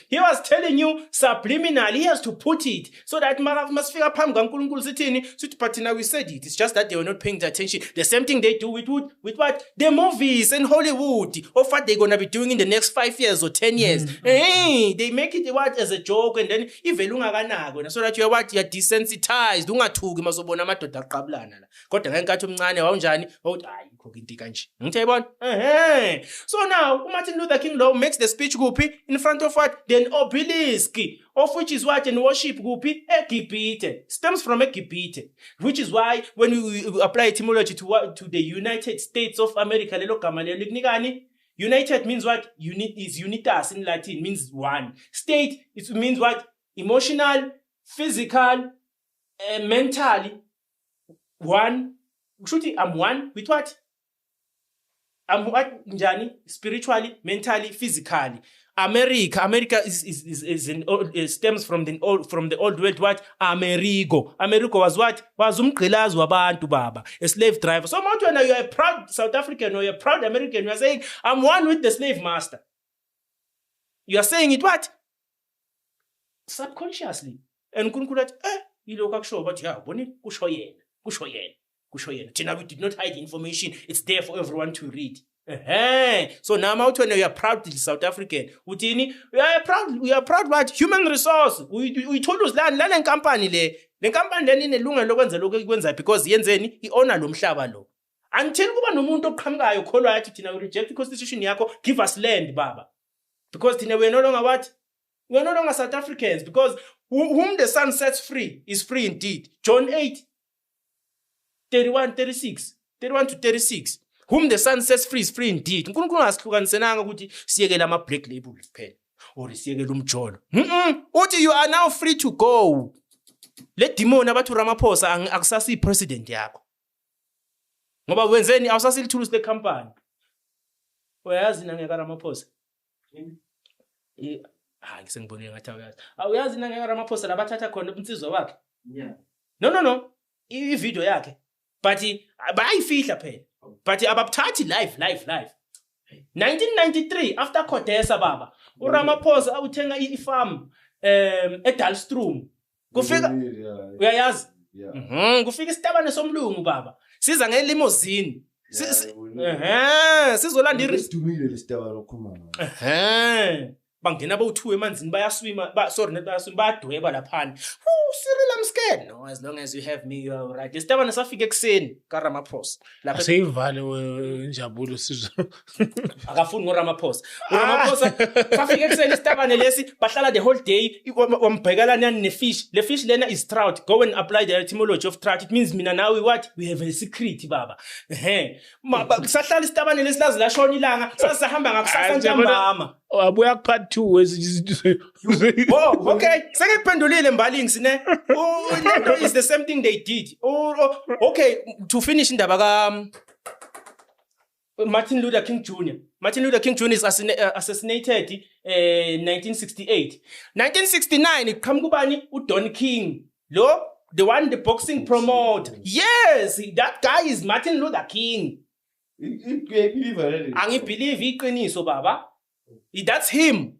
He was telling you subliminally, he has to put it so that must figure but now we said it. It's just that they were not paying the attention. The same thing they do with what? The movies in Hollywood of what they're gonna be doing in the next 5 years or 10 years. Hey, they make it what as a joke and then so that you're what? You're desensitized. Ungathuki masobona amadoda aqabulana la. Kodwa ngenkathi omncane wawunjani? Awuthi hayi ikhokho into kanje. Ngithayibona? So now Martin Luther King Law makes the speech gupi in front of what? Then obelisk, of which is what? And worship gupi? Egipite. Stems from Egipite. Which is why when we apply etymology to the United States of America, United means what? Is unitas in Latin, means one. State, it means what? Emotional, physical, mentally. One. I'm one with what? I'm what? Njani? Spiritually, mentally, physically. America stems from the old word what? Amerigo. Amerigo was what? Was umgqilazi wabantu baba. A slave driver. So when you're a proud South African or you're a proud American, you're saying, I'm one with the slave master. You are saying it what? Subconsciously. And uNkulunkulu yilokho akusho but yeah, boni kusho yena. Tina, we did not hide information. It's there for everyone to read. So now out when you are proud South African, we are proud what? Human resource. We told us la company le company then inelungelo lokwenza lokho ikwenza because yenzeni iona lo mhlaba lo. Until kuba nomuntu oqhamukayo kholwa yathi tina we reject the constitution yakho, give us land baba. Because tina we are no longer what? We are no longer South Africans because whom the sun sets free is free indeed. John 8 31 to 36. Whom the sun sets free is free indeed. Unkulunkulu asihlukanisenanga ukuthi siyekela ama black label kuphela or siyekela umjolo. Uthi you are now free to go. Let demon abathu Ramaphosa akusasi president yakho. Ngoba wenzeni awusasi lithulusi le company. Uyazi nangeka Ramaphosa? Ngisengibone ngathi awuyazi. Awuyazi nangeka Ramaphosa labathatha khona umsizo wakhe? Yeah. No. I-video yakhe. But bayifihla phela. But abaphathi live. 1993 after Kodesa baba, uRamaphosa awuthenga ifarm eDalstrom. Kufika uyayazi? Kufika isitabane somlungu baba. Siza ngelimousine. Sizolanda isidumile lesitabane okhuluma. Bangena bowu2 emanzini bayaswima bayaswima bayadweba lapha. Cyril, I'm scared. No, as long as you have me, you're all right. Isitabane safika ekseni kaRamaphosa. Lapha seyivale injabulo sizwe. Akafuni ngoRamaphosa. uRamaphosa safika ekseni isitabane lesi bahlala the whole day wambhekelana nefish. Le fish lena is trout. Go and apply the etymology of trout. It means mina now we have a secret baba. Sahlala isitabane lesi lazi lashona ilanga sasahamba ngakusasa ntambama. Abuya part 2 wezi. Oh, okay. Sekuphendulile Mbalingisi ne. Lento is the same thing they did. Okay, to finish indaba ka Martin Luther King Jr. Martin Luther King Jr. is assassinated 1968. 1969 kubani uDon King. The one the boxing promoter. Yes, that guy is Martin Luther King. Angibelieve iqiniso baba. That's him.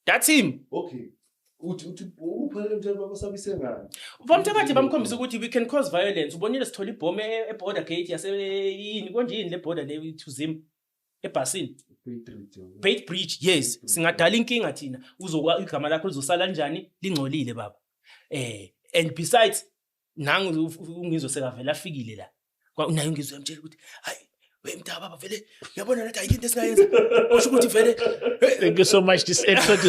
Okay. uphalele mthelo babasabise ngani? Vamthakathi bamkhombisa ukuthi we can cause violence. Ubonile sithola ibhomu e-border gate yini konje yini le border le to Zim ebhasini. Bait Bridge, yes. Singadala inkinga thina. Uzokwa igama lakho lizosala kanjani lingcolile baba. And besides nangu ungizwe sekavela afikile la. Unayo ngizwe yamtshela ukuthi hayi wemntaba baba vele uyabona nathi ayikho into esingayenza. Osho ukuthi vele Thank you so much. This episode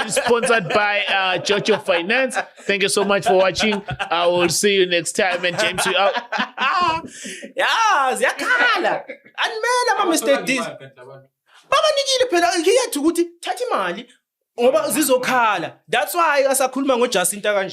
is sponsored by Jojo Finance. Thank you so much for watching. I will see you next time. And James, you out. yeah, ziyakhala. Animela ma Mr. Dis. Baba nikile phela ngiyathu ukuthi thatha imali ngoba zizokhala. That's why asakhuluma ngoJacinta kanje.